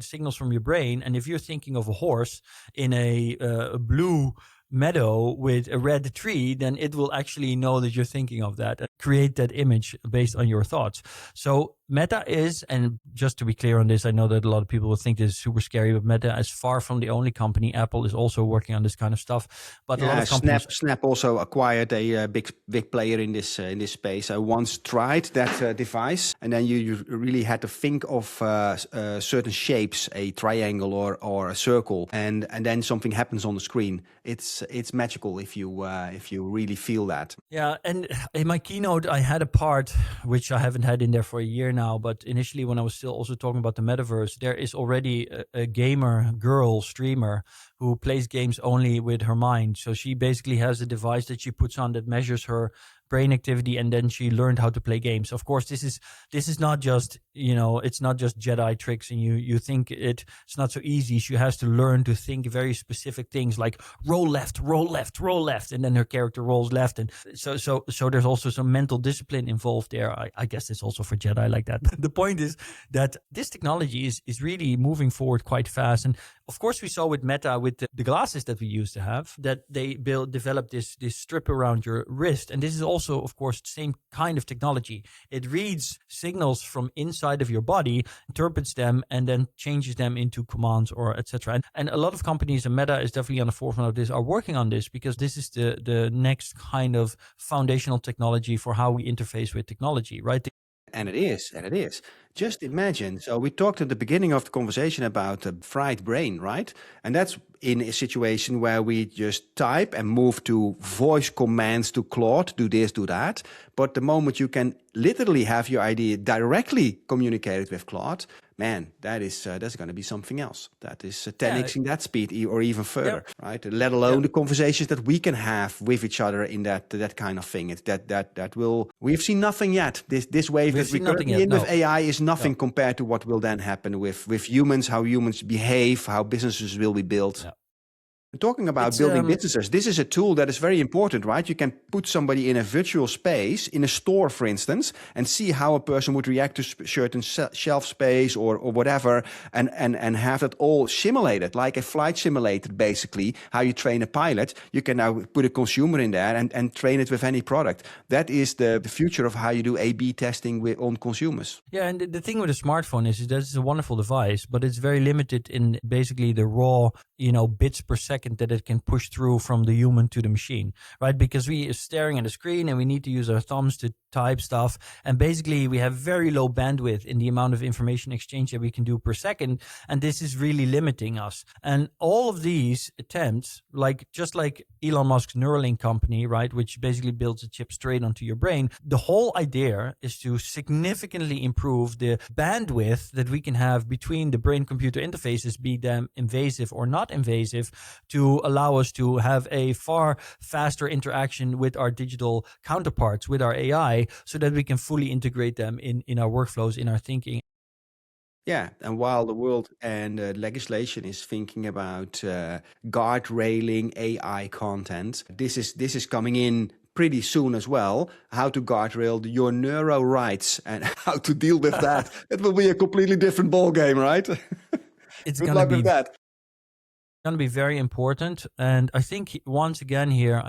signals from your brain. And if you're thinking of a horse in a blue meadow with a red tree, then it will actually know that you're thinking of that and create that image based on your thoughts. So Meta is, and just to be clear on this, I know that a lot of people will think this is super scary, but Meta is far from the only company. Apple is also working on this kind of stuff. But a lot of companies... Snap also acquired a big player in this space. I once tried that device, and then you really had to think of certain shapes, a triangle or a circle, and then something happens on the screen. It's magical if you really feel that. Yeah, and in my keynote, I had a part which I haven't had in there for a year now, but initially when I was still also talking about the metaverse, there is already a gamer girl streamer who plays games only with her mind. So she basically has a device that she puts on that measures her brain activity, and then she learned how to play games. Of course, this is not just, it's not just Jedi tricks, and you think it's not so easy. She has to learn to think very specific things like roll left, and then her character rolls left, and so there's also some mental discipline involved there. I guess it's also for Jedi like that. The point is that this technology is really moving forward quite fast, and of course we saw with Meta with the glasses that we used to have that they developed this strip around your wrist, and this is also, of course, the same kind of technology. It reads signals from inside of your body, interprets them, and then changes them into commands or etc. And a lot of companies, and Meta is definitely on the forefront of this, are working on this because this is the next kind of foundational technology for how we interface with technology, right? And it is. Just imagine. So we talked at the beginning of the conversation about a fried brain, right? And that's in a situation where we just type and move to voice commands to Claude, do this, do that. But the moment you can literally have your idea directly communicated with Claude, man, that's going to be something else. That is 10xing that speed or even further, right? Let alone the conversations that we can have with each other in that kind of thing. It's that will. We've seen nothing yet. This wave that we're currently in with AI is nothing compared to what will then happen with humans, how humans behave, how businesses will be built. Yeah. Talking about building businesses, this is a tool that is very important, right? You can put somebody in a virtual space, in a store, for instance, and see how a person would react to certain shelf space or whatever, and have it all simulated, like a flight simulator, basically, how you train a pilot. You can now put a consumer in there and train it with any product. That is the future of how you do A/B testing on consumers. Yeah, and the thing with a smartphone is that it's a wonderful device, but it's very limited in basically the raw, bits per second that it can push through from the human to the machine, right? Because we are staring at a screen and we need to use our thumbs to type stuff. And basically we have very low bandwidth in the amount of information exchange that we can do per second. And this is really limiting us. And all of these attempts, just like Elon Musk's Neuralink company, right, which basically builds a chip straight onto your brain, the whole idea is to significantly improve the bandwidth that we can have between the brain-computer interfaces, be them invasive or not invasive, to allow us to have a far faster interaction with our digital counterparts, with our AI, so that we can fully integrate them in our workflows, in our thinking. Yeah, and while the world and legislation is thinking about guardrailing AI content, this is coming in pretty soon as well, how to guardrail your neuro rights and how to deal with that. It will be a completely different ballgame, right? It's Good luck with that. Going to be very important. And I think once again here,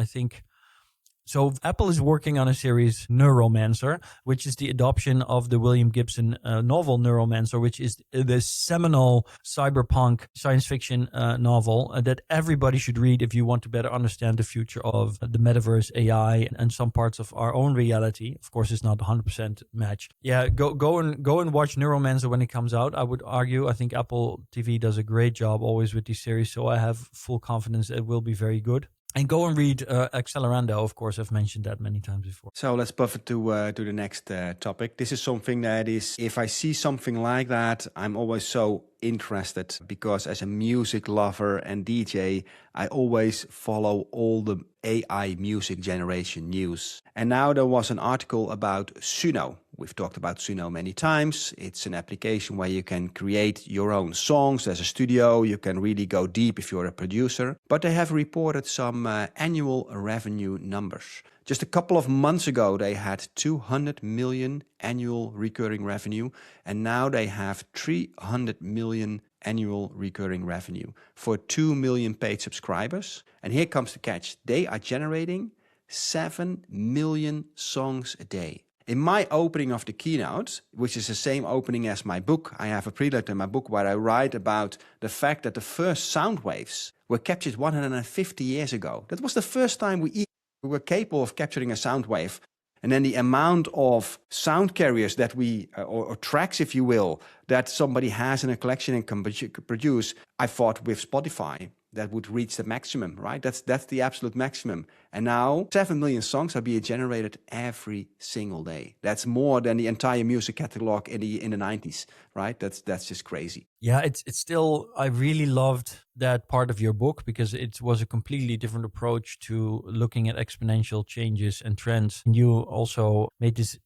so Apple is working on a series, Neuromancer, which is the adoption of the William Gibson novel Neuromancer, which is the seminal cyberpunk science fiction novel that everybody should read if you want to better understand the future of the metaverse, AI, and some parts of our own reality. Of course, it's not 100% match. Yeah, go and watch Neuromancer when it comes out. I would argue, I think Apple TV does a great job always with these series, so I have full confidence it will be very good. And go and read Accelerando. Of course, I've mentioned that many times before. So let's pivot to the next topic. This is something that is, if I see something like that, I'm always so interested, because as a music lover and DJ, I always follow all the AI music generation news. And now there was an article about Suno. We've talked about Suno many times. It's an application where you can create your own songs. There's a studio. You can really go deep if you're a producer. But they have reported some annual revenue numbers. Just a couple of months ago, they had 200 million annual recurring revenue. And now they have 300 million annual recurring revenue for 2 million paid subscribers. And here comes the catch. They are generating 7 million songs a day. In my opening of the keynote, which is the same opening as my book, I have a prelude in my book where I write about the fact that the first sound waves were captured 150 years ago. That was the first time we were capable of capturing a sound wave. And then the amount of sound carriers that we, or tracks, if you will, that somebody has in a collection and can produce, I thought with Spotify, that would reach the maximum, right? That's the absolute maximum. And now 7 million songs are being generated every single day. That's more than the entire music catalog in the 90s, right? That's just crazy. Yeah, it's still, I really loved that part of your book because it was a completely different approach to looking at exponential changes and trends. You also made this,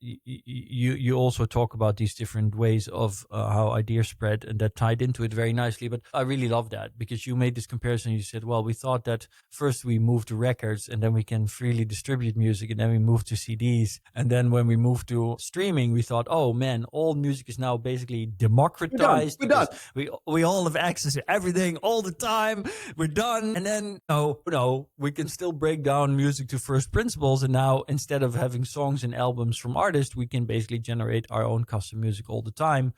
you also talk about these different ways of how ideas spread, and that tied into it very nicely. But I really love that because you made this comparison. You said, well, we thought that first we moved to records and then we can freely distribute music, and then we moved to CDs. And then when we moved to streaming, we thought, oh man, all music is now basically democratized. We're done. We all have access to everything all the time. We're done. And then, no, we can still break down music to first principles. And now instead of having songs and albums from artists, we can basically generate our own custom music all the time.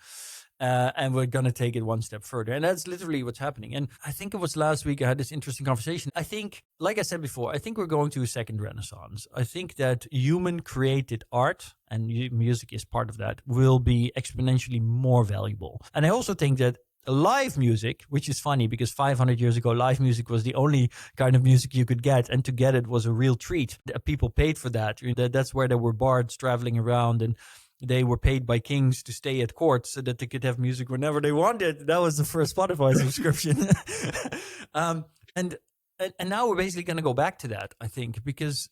And we're going to take it one step further. And that's literally what's happening. And I think it was last week I had this interesting conversation. I think, like I said before, I think we're going to a second renaissance. I think that human created art, and music is part of that, will be exponentially more valuable. And I also think that live music, which is funny because 500 years ago, live music was the only kind of music you could get. And to get it was a real treat. People paid for that. That's where there were bards traveling around, and they were paid by kings to stay at court so that they could have music whenever they wanted. That was the first Spotify subscription. And now we're basically going to go back to that, I think, because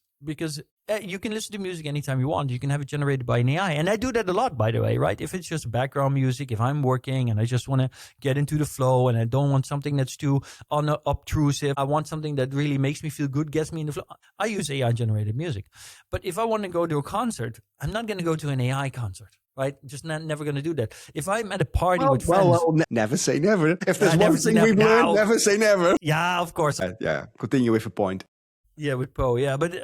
you can listen to music anytime you want. You can have it generated by an AI. And I do that a lot, by the way, right? If it's just background music, if I'm working and I just want to get into the flow and I don't want something that's too obtrusive, I want something that really makes me feel good, gets me in the flow, I use AI generated music. But if I want to go to a concert, I'm not going to go to an AI concert. Right? Just never going to do that. If I'm at a party with friends... Never say never. If there's one thing we've learned, never say never. Yeah, of course. Continue with a point. Yeah, with Poe. Yeah, but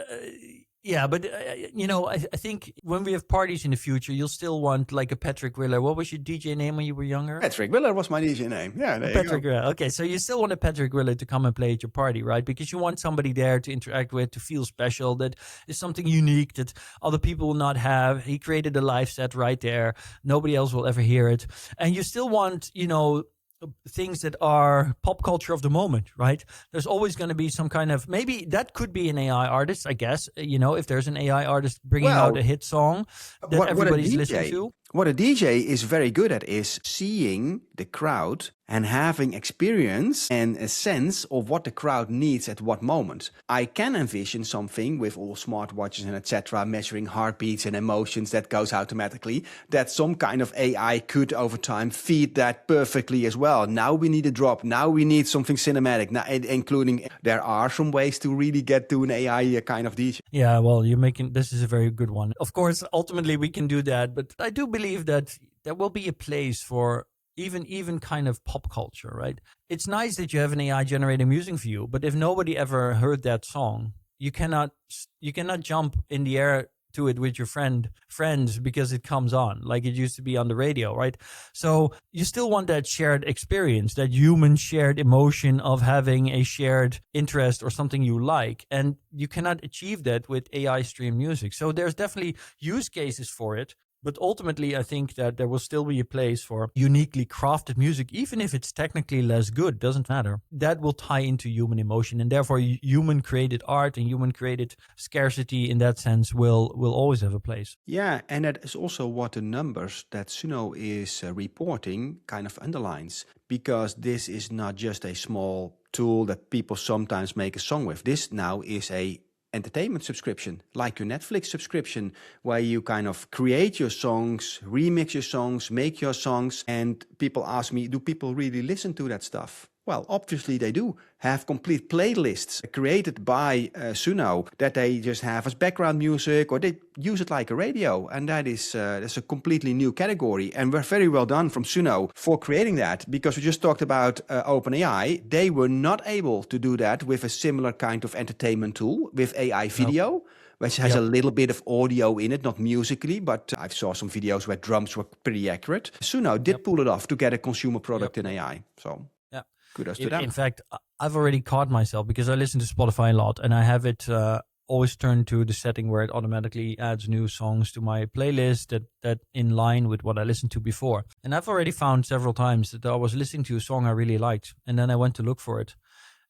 I think when we have parties in the future, you'll still want like a Patrick Willer. What was your DJ name when you were younger? Patrick Willer was my DJ name. Yeah, Patrick Willer. Okay, so you still want a Patrick Willer to come and play at your party, right? Because you want somebody there to interact with, to feel special, that is something unique that other people will not have. He created a live set right there. Nobody else will ever hear it. And you still want, things that are pop culture of the moment, right? There's always going to be some kind of, maybe that could be an AI artist, I guess, if there's an AI artist bringing out a hit song that everybody's listening to. What a DJ is very good at is seeing the crowd and having experience and a sense of what the crowd needs at what moment. I can envision something with all smartwatches and etc. measuring heartbeats and emotions that goes automatically, that some kind of AI could over time feed that perfectly as well. Now we need a drop. Now we need something cinematic, now, including there are some ways to really get to an AI kind of DJ. Yeah, well, this is a very good one. Of course, ultimately we can do that, but I do believe that there will be a place for even kind of pop culture, right? It's nice that you have an AI generating music for you, but if nobody ever heard that song, you cannot jump in the air to it with your friends because it comes on like it used to be on the radio, right? So you still want that shared experience, that human shared emotion of having a shared interest or something you like, and you cannot achieve that with AI stream music. So there's definitely use cases for it. But ultimately, I think that there will still be a place for uniquely crafted music, even if it's technically less good, doesn't matter. That will tie into human emotion, and therefore human-created art and human-created scarcity in that sense will always have a place. Yeah, and that is also what the numbers that Suno is reporting kind of underlines, because this is not just a small tool that people sometimes make a song with. This now is a entertainment subscription, like your Netflix subscription, where you kind of create your songs, remix your songs, make your songs. And people ask me, do people really listen to that stuff? Well, obviously they do. Have complete playlists created by Suno that they just have as background music, or they use it like a radio. And that's a completely new category. And we're very well done from Suno for creating that, because we just talked about OpenAI. They were not able to do that with a similar kind of entertainment tool with AI video. which has a little bit of audio in it, not musically, but I saw some videos where drums were pretty accurate. Suno did pull it off to get a consumer product in AI. So kudos to them. In fact, I've already caught myself because I listen to Spotify a lot, and I have it always turned to the setting where it automatically adds new songs to my playlist that in line with what I listened to before. And I've already found several times that I was listening to a song I really liked, and then I went to look for it.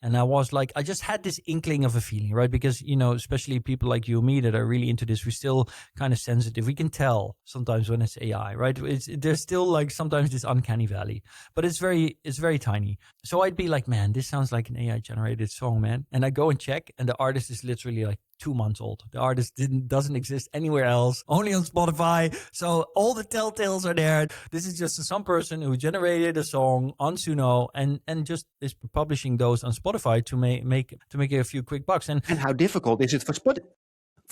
And I was like, I just had this inkling of a feeling, right? Because, especially people like you and me that are really into this, we're still kind of sensitive. We can tell sometimes when it's AI, right? There's still like sometimes this uncanny valley, but it's very tiny. So I'd be like, man, this sounds like an AI generated song, man. And I go and check, and the artist is literally like 2 months old. The artist doesn't exist anywhere else, only on Spotify. So all the telltales are there. This is just some person who generated a song on Suno and just is publishing those on Spotify to make a few quick bucks. And how difficult is it for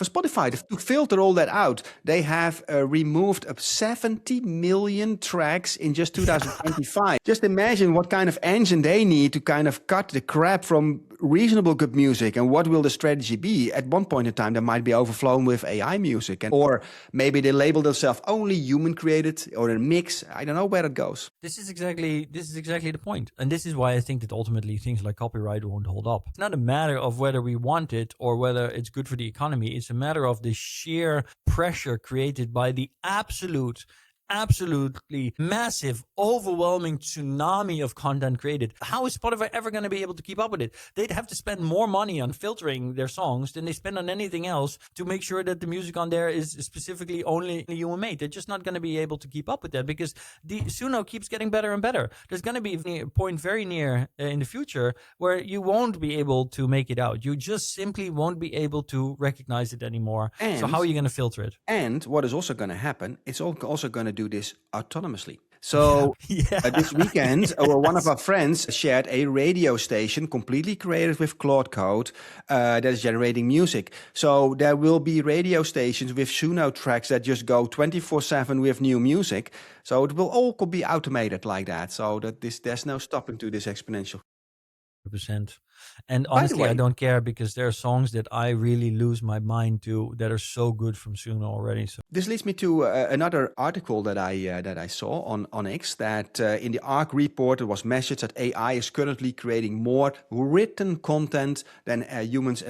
Spotify to filter all that out? They have removed 70 million tracks in just 2025. Just imagine what kind of engine they need to kind of cut the crap from reasonable good music, and what will the strategy be? At one point in time, they might be overflown with AI music, or maybe they label themselves only human created or a mix. I don't know where it goes. This is exactly the point. And this is why I think that ultimately things like copyright won't hold up. It's not a matter of whether we want it or whether it's good for the economy. It's a matter of the sheer pressure created by the absolutely massive, overwhelming tsunami of content created. How is Spotify ever going to be able to keep up with it? They'd have to spend more money on filtering their songs than they spend on anything else to make sure that the music on there is specifically only human made. They're just not going to be able to keep up with that because the Suno keeps getting better and better. There's going to be a point very near in the future where you won't be able to make it out. You just simply won't be able to recognize it anymore. So how are you going to filter it? And what is also going to happen, it's also going to do this autonomously. So this weekend, one of our friends shared a radio station completely created with Claude Code that is generating music. So there will be radio stations with Suno tracks that just go 24/7 with new music. So it will all be automated like that. So that there's no stopping to this exponential. 100%. And honestly, I don't care because there are songs that I really lose my mind to that are so good from Suno already. So this leads me to another article that I saw on X that in the ARC report it was mentioned that AI is currently creating more written content than humans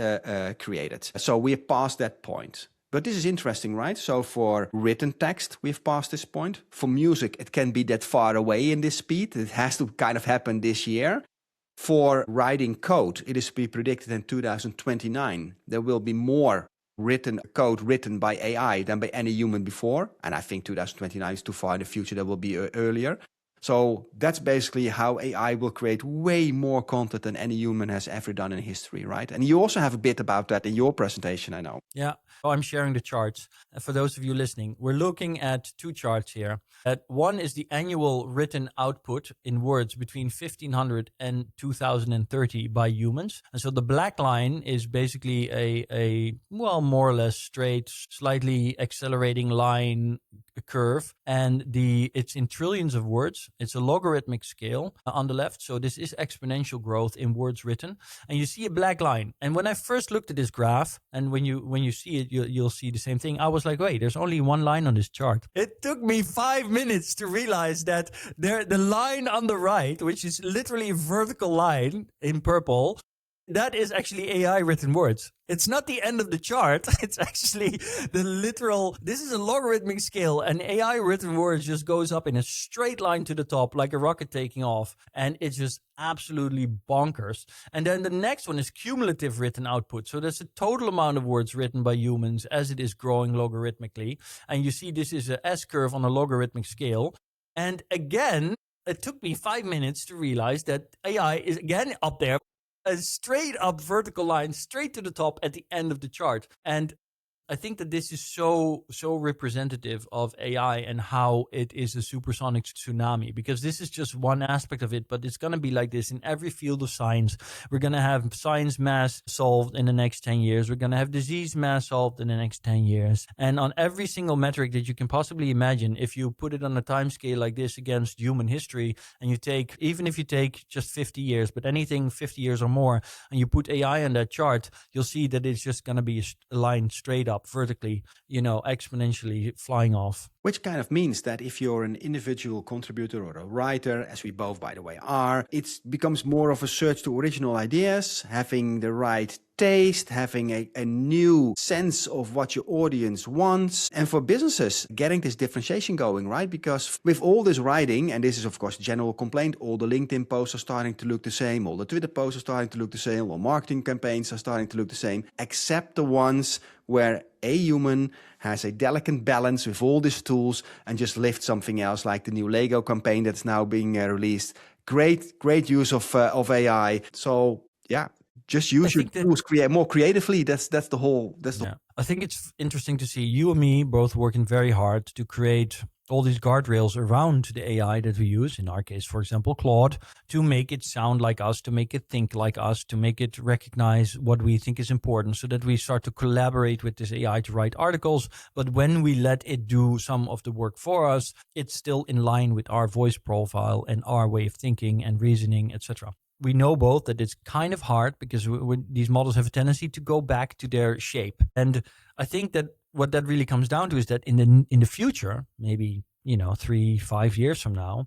created. So we're past that point. But this is interesting, right? So for written text, we've passed this point. For music, it can be that far away in this speed. It has to kind of happen this year. For writing code, it is to be predicted in 2029. There will be more code written by AI than by any human before. And I think 2029 is too far in the future. There will be earlier. So that's basically how AI will create way more content than any human has ever done in history, right? And you also have a bit about that in your presentation, I know. Yeah, I'm sharing the charts. For those of you listening, we're looking at two charts here. One is the annual written output in words between 1500 and 2030 by humans. And so the black line is basically a more or less straight, slightly accelerating line curve. And it's in trillions of words. It's a logarithmic scale on the left. So this is exponential growth in words written. And you see a black line. And when I first looked at this graph, and when you see it, you'll see the same thing. I was like, wait, there's only one line on this chart. It took me 5 minutes to realize that the line on the right, which is literally a vertical line in purple, that is actually AI written words. It's not the end of the chart. It's actually this is a logarithmic scale, and AI written words just goes up in a straight line to the top like a rocket taking off. And it's just absolutely bonkers. And then the next one is cumulative written output. So that's the total amount of words written by humans as it is growing logarithmically. And you see this is a S curve on a logarithmic scale. And again, it took me 5 minutes to realize that AI is again up there. A straight up vertical line straight to the top at the end of the chart. And I think that this is so representative of AI and how it is a supersonic tsunami, because this is just one aspect of it, but it's going to be like this in every field of science. We're going to have science mass solved in the next 10 years. We're going to have disease mass solved in the next 10 years. And on every single metric that you can possibly imagine, if you put it on a time scale like this against human history, and you take, even if you take just 50 years, but anything 50 years or more, and you put AI on that chart, you'll see that it's just going to be a line straight up vertically, exponentially flying off. Which kind of means that if you're an individual contributor or a writer, as we both, by the way, are, it becomes more of a search to original ideas, having the right taste, having a new sense of what your audience wants. And for businesses, getting this differentiation going, right? Because with all this writing, and this is of course general complaint, all the LinkedIn posts are starting to look the same, all the Twitter posts are starting to look the same, all marketing campaigns are starting to look the same, except the ones where a human has a delicate balance with all these tools and just lift something else, like the new Lego campaign that's now being released. Great use of AI. So yeah, just use your tools more creatively. That's the whole. I think it's interesting to see you and me both working very hard to create all these guardrails around the AI that we use, in our case, for example, Claude, to make it sound like us, to make it think like us, to make it recognize what we think is important, so that we start to collaborate with this AI to write articles. But when we let it do some of the work for us, it's still in line with our voice profile and our way of thinking and reasoning, etc. We know both that it's kind of hard because these models have a tendency to go back to their shape. And I think that what that really comes down to is that in the future, maybe 3-5 years from now,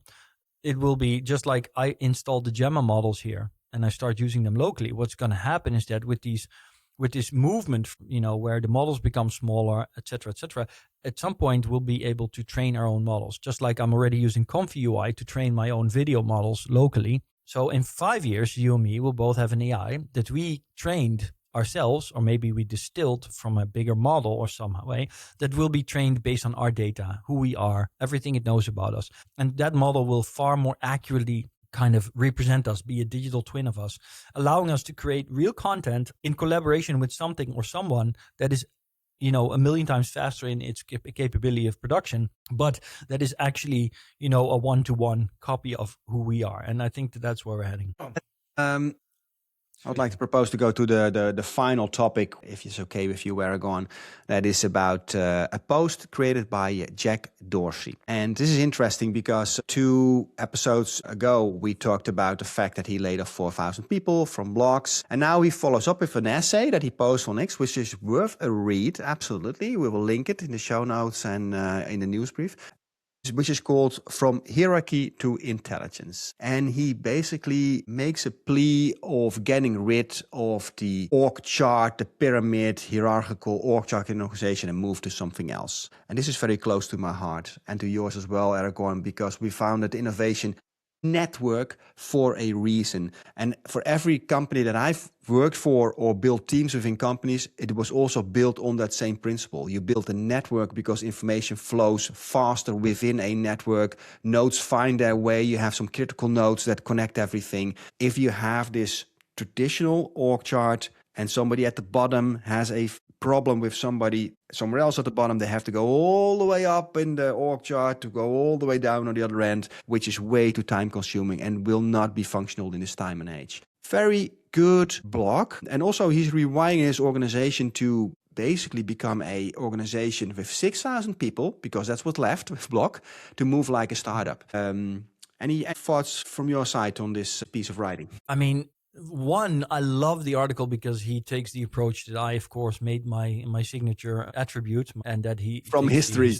it will be just like I installed the Gemma models here and I start using them locally. What's going to happen is that with this movement, where the models become smaller, etc., at some point we'll be able to train our own models. Just like I'm already using Comfy UI to train my own video models locally. So in 5 years, you and me will both have an AI that we trained ourselves, or maybe we distilled from a bigger model or some way, that will be trained based on our data, who we are, everything it knows about us. And that model will far more accurately kind of represent us, be a digital twin of us, allowing us to create real content in collaboration with something or someone that is a million times faster in its capability of production, but that is actually, a one-to-one copy of who we are. And I think that's where we're heading. I would like to propose to go to the final topic, if it's okay with you, Aragorn. That is about a post created by Jack Dorsey. And this is interesting because 2 episodes ago, we talked about the fact that he laid off 4,000 people from blogs. And now he follows up with an essay that he posts on X, which is worth a read. Absolutely. We will link it in the show notes and in the news brief, which is called From Hierarchy to Intelligence. And he basically makes a plea of getting rid of the org chart, the pyramid, hierarchical org chart in an organization, and move to something else. And this is very close to my heart and to yours as well, Aragorn, because we found that innovation network for a reason. And for every company that I've worked for or built teams within companies, it was also built on that same principle. You build a network because information flows faster within a network. Nodes find their way. You have some critical nodes that connect everything. If you have this traditional org chart and somebody at the bottom has a problem with somebody somewhere else at the bottom, they have to go all the way up in the org chart to go all the way down on the other end, which is way too time consuming and will not be functional in this time and age. Very good blog. And also he's rewiring his organization to basically become a organization with 6,000 people, because that's what's left with blog, to move like a startup. Any thoughts from your side on this piece of writing? I mean, one, I love the article because he takes the approach that I, of course, made my signature attribute, and that he from history.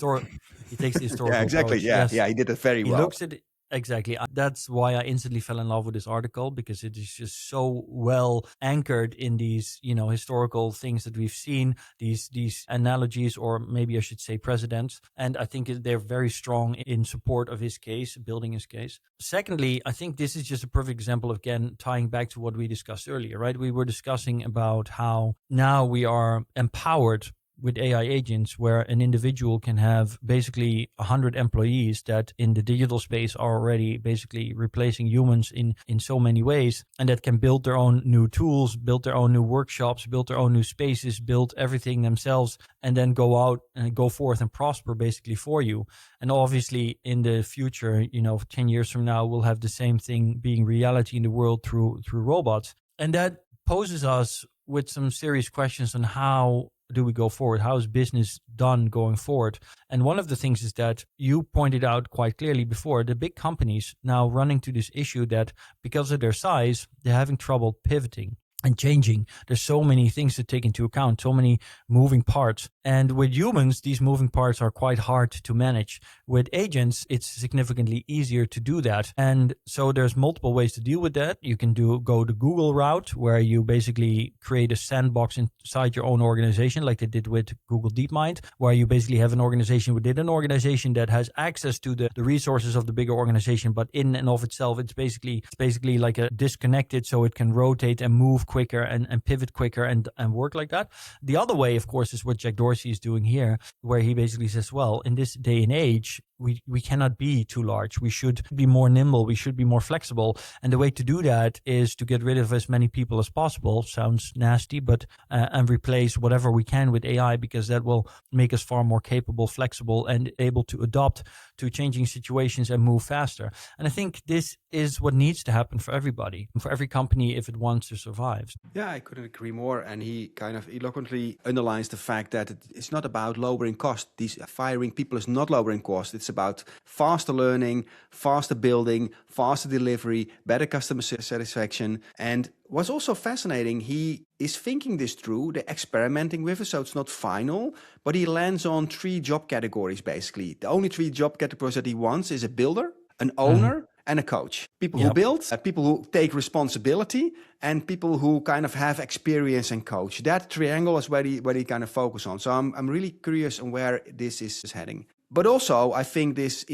He takes the historical yeah, exactly. approach. Yeah, he did it very well. He looks at it. Exactly. That's why I instantly fell in love with this article, because it is just so well anchored in these, historical things that we've seen, these analogies, or maybe I should say precedents. And I think they're very strong in support of his case, building his case. Secondly, I think this is just a perfect example of, again, tying back to what we discussed earlier, right? We were discussing about how now we are empowered with AI agents where an individual can have basically 100 employees that in the digital space are already basically replacing humans in so many ways, and that can build their own new tools, build their own new workshops, build their own new spaces, build everything themselves, and then go out and go forth and prosper basically for you. And obviously in the future, 10 years from now, we'll have the same thing being reality in the world through robots. And that poses us with some serious questions on how do we go forward? How is business done going forward? And one of the things is that you pointed out quite clearly before, the big companies now running to this issue that because of their size, they're having trouble pivoting and changing. There's so many things to take into account, so many moving parts. And with humans, these moving parts are quite hard to manage. With agents, it's significantly easier to do that. And so there's multiple ways to deal with that. You can go the Google route, where you basically create a sandbox inside your own organization, like they did with Google DeepMind, where you basically have an organization within an organization that has access to the resources of the bigger organization, but in and of itself, it's basically like a disconnected, so it can rotate and move quicker and pivot quicker and work like that. The other way, of course, is what Jack Dorsey is doing here, where he basically says, well, in this day and age, we cannot be too large. We should be more nimble. We should be more flexible. And the way to do that is to get rid of as many people as possible. Sounds nasty, but and replace whatever we can with AI, because that will make us far more capable, flexible, and able to adapt to changing situations and move faster. And I think this is what needs to happen for everybody, for every company, if it wants to survive. Yeah, I couldn't agree more. And he kind of eloquently underlines the fact that it's not about lowering cost. Firing people is not lowering cost. It's about faster learning, faster building, faster delivery, better customer satisfaction. And what's also fascinating, he is thinking this through, they're experimenting with it, so it's not final, but he lands on 3 job categories, basically. The only 3 job categories that he wants is a builder, an owner, and a coach. People who build, people who take responsibility, and people who kind of have experience and coach. That triangle is where he kind of focus on. So I'm really curious on where this is heading. But also, I think this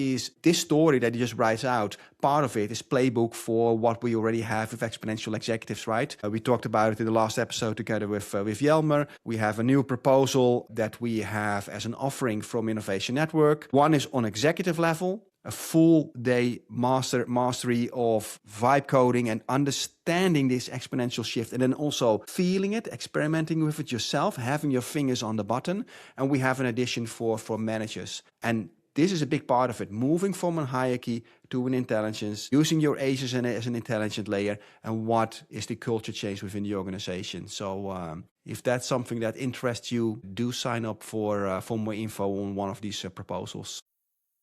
story that he just writes out, part of it is playbook for what we already have with exponential executives, right? We talked about it in the last episode together with Jelmer. We have a new proposal that we have as an offering from Innovation Network. One is on executive level, a full day mastery of vibe coding and understanding this exponential shift, and then also feeling it, experimenting with it yourself, having your fingers on the button. And we have an addition for managers. And this is a big part of it, moving from a hierarchy to an intelligence, using your agents as an intelligent layer, and what is the culture change within the organization. So if that's something that interests you, do sign up for more info on one of these proposals.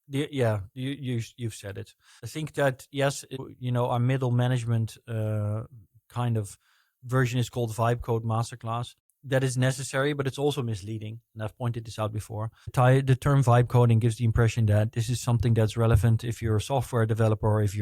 Yeah, you've said it. I think that, yes, our middle management kind of version is called Vibe Code Masterclass. That is necessary, but it's also misleading. And I've pointed this out before. The term vibe coding gives the impression that this is something that's relevant if you're a software developer or if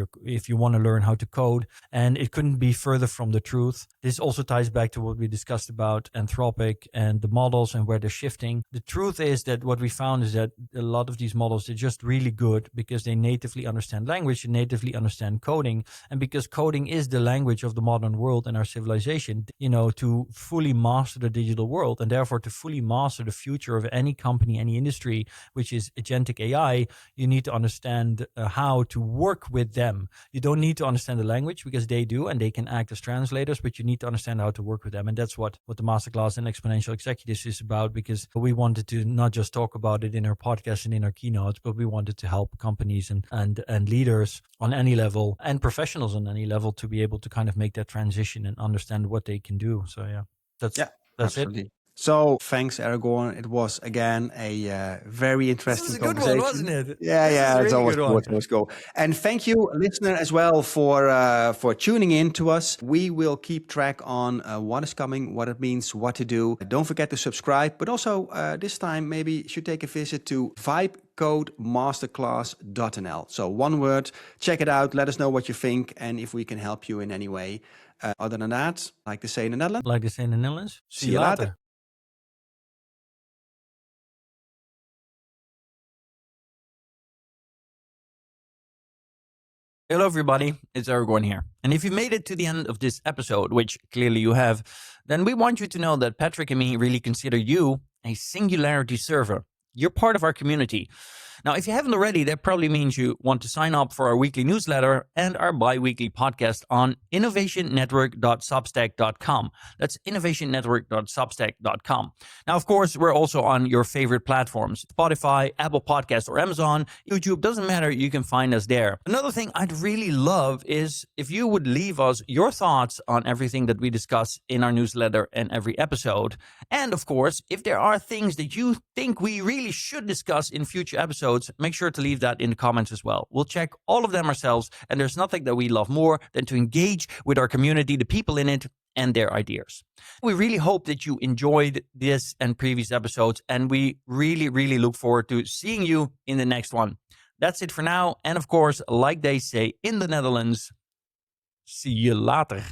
you want to learn how to code. And it couldn't be further from the truth. This also ties back to what we discussed about Anthropic and the models and where they're shifting. The truth is that what we found is that a lot of these models are just really good because they natively understand language and natively understand coding. And because coding is the language of the modern world and our civilization, to fully master the digital world, and therefore to fully master the future of any company, any industry, which is agentic AI, you need to understand how to work with them. You don't need to understand the language because they do, and they can act as translators, but you need to understand how to work with them. And that's what the Masterclass and Exponential Executives is about, because we wanted to not just talk about it in our podcast and in our keynotes, but we wanted to help companies and leaders on any level and professionals on any level to be able to kind of make that transition and understand what they can do. So that's absolutely. it. So thanks, Aragorn. It was again a very interesting conversation. This was a good one, wasn't it? Yeah, it's always cool. And thank you, listener, as well for tuning in to us. We will keep track on what is coming, what it means, what to do. Don't forget to subscribe, but also this time maybe you should take a visit to vibecodemasterclass.nl. So one word, check it out. Let us know what you think and if we can help you in any way. Other than that, like they say in the Netherlands. See you later. Hello, everybody. It's Aragorn here. And if you made it to the end of this episode, which clearly you have, then we want you to know that Patrick and me really consider you a Singularity server. You're part of our community. Now, if you haven't already, that probably means you want to sign up for our weekly newsletter and our bi-weekly podcast on innovationnetwork.substack.com. That's innovationnetwork.substack.com. Now, of course, we're also on your favorite platforms, Spotify, Apple Podcasts, or Amazon, YouTube, doesn't matter, you can find us there. Another thing I'd really love is if you would leave us your thoughts on everything that we discuss in our newsletter and every episode. And of course, if there are things that you think we really should discuss in future episodes, make sure to leave that in the comments as well. We'll check all of them ourselves, and there's nothing that we love more than to engage with our community, the people in it, and their ideas. We really hope that you enjoyed this and previous episodes, and we really, really look forward to seeing you in the next one. That's it for now, and of course, like they say in the Netherlands, see you later.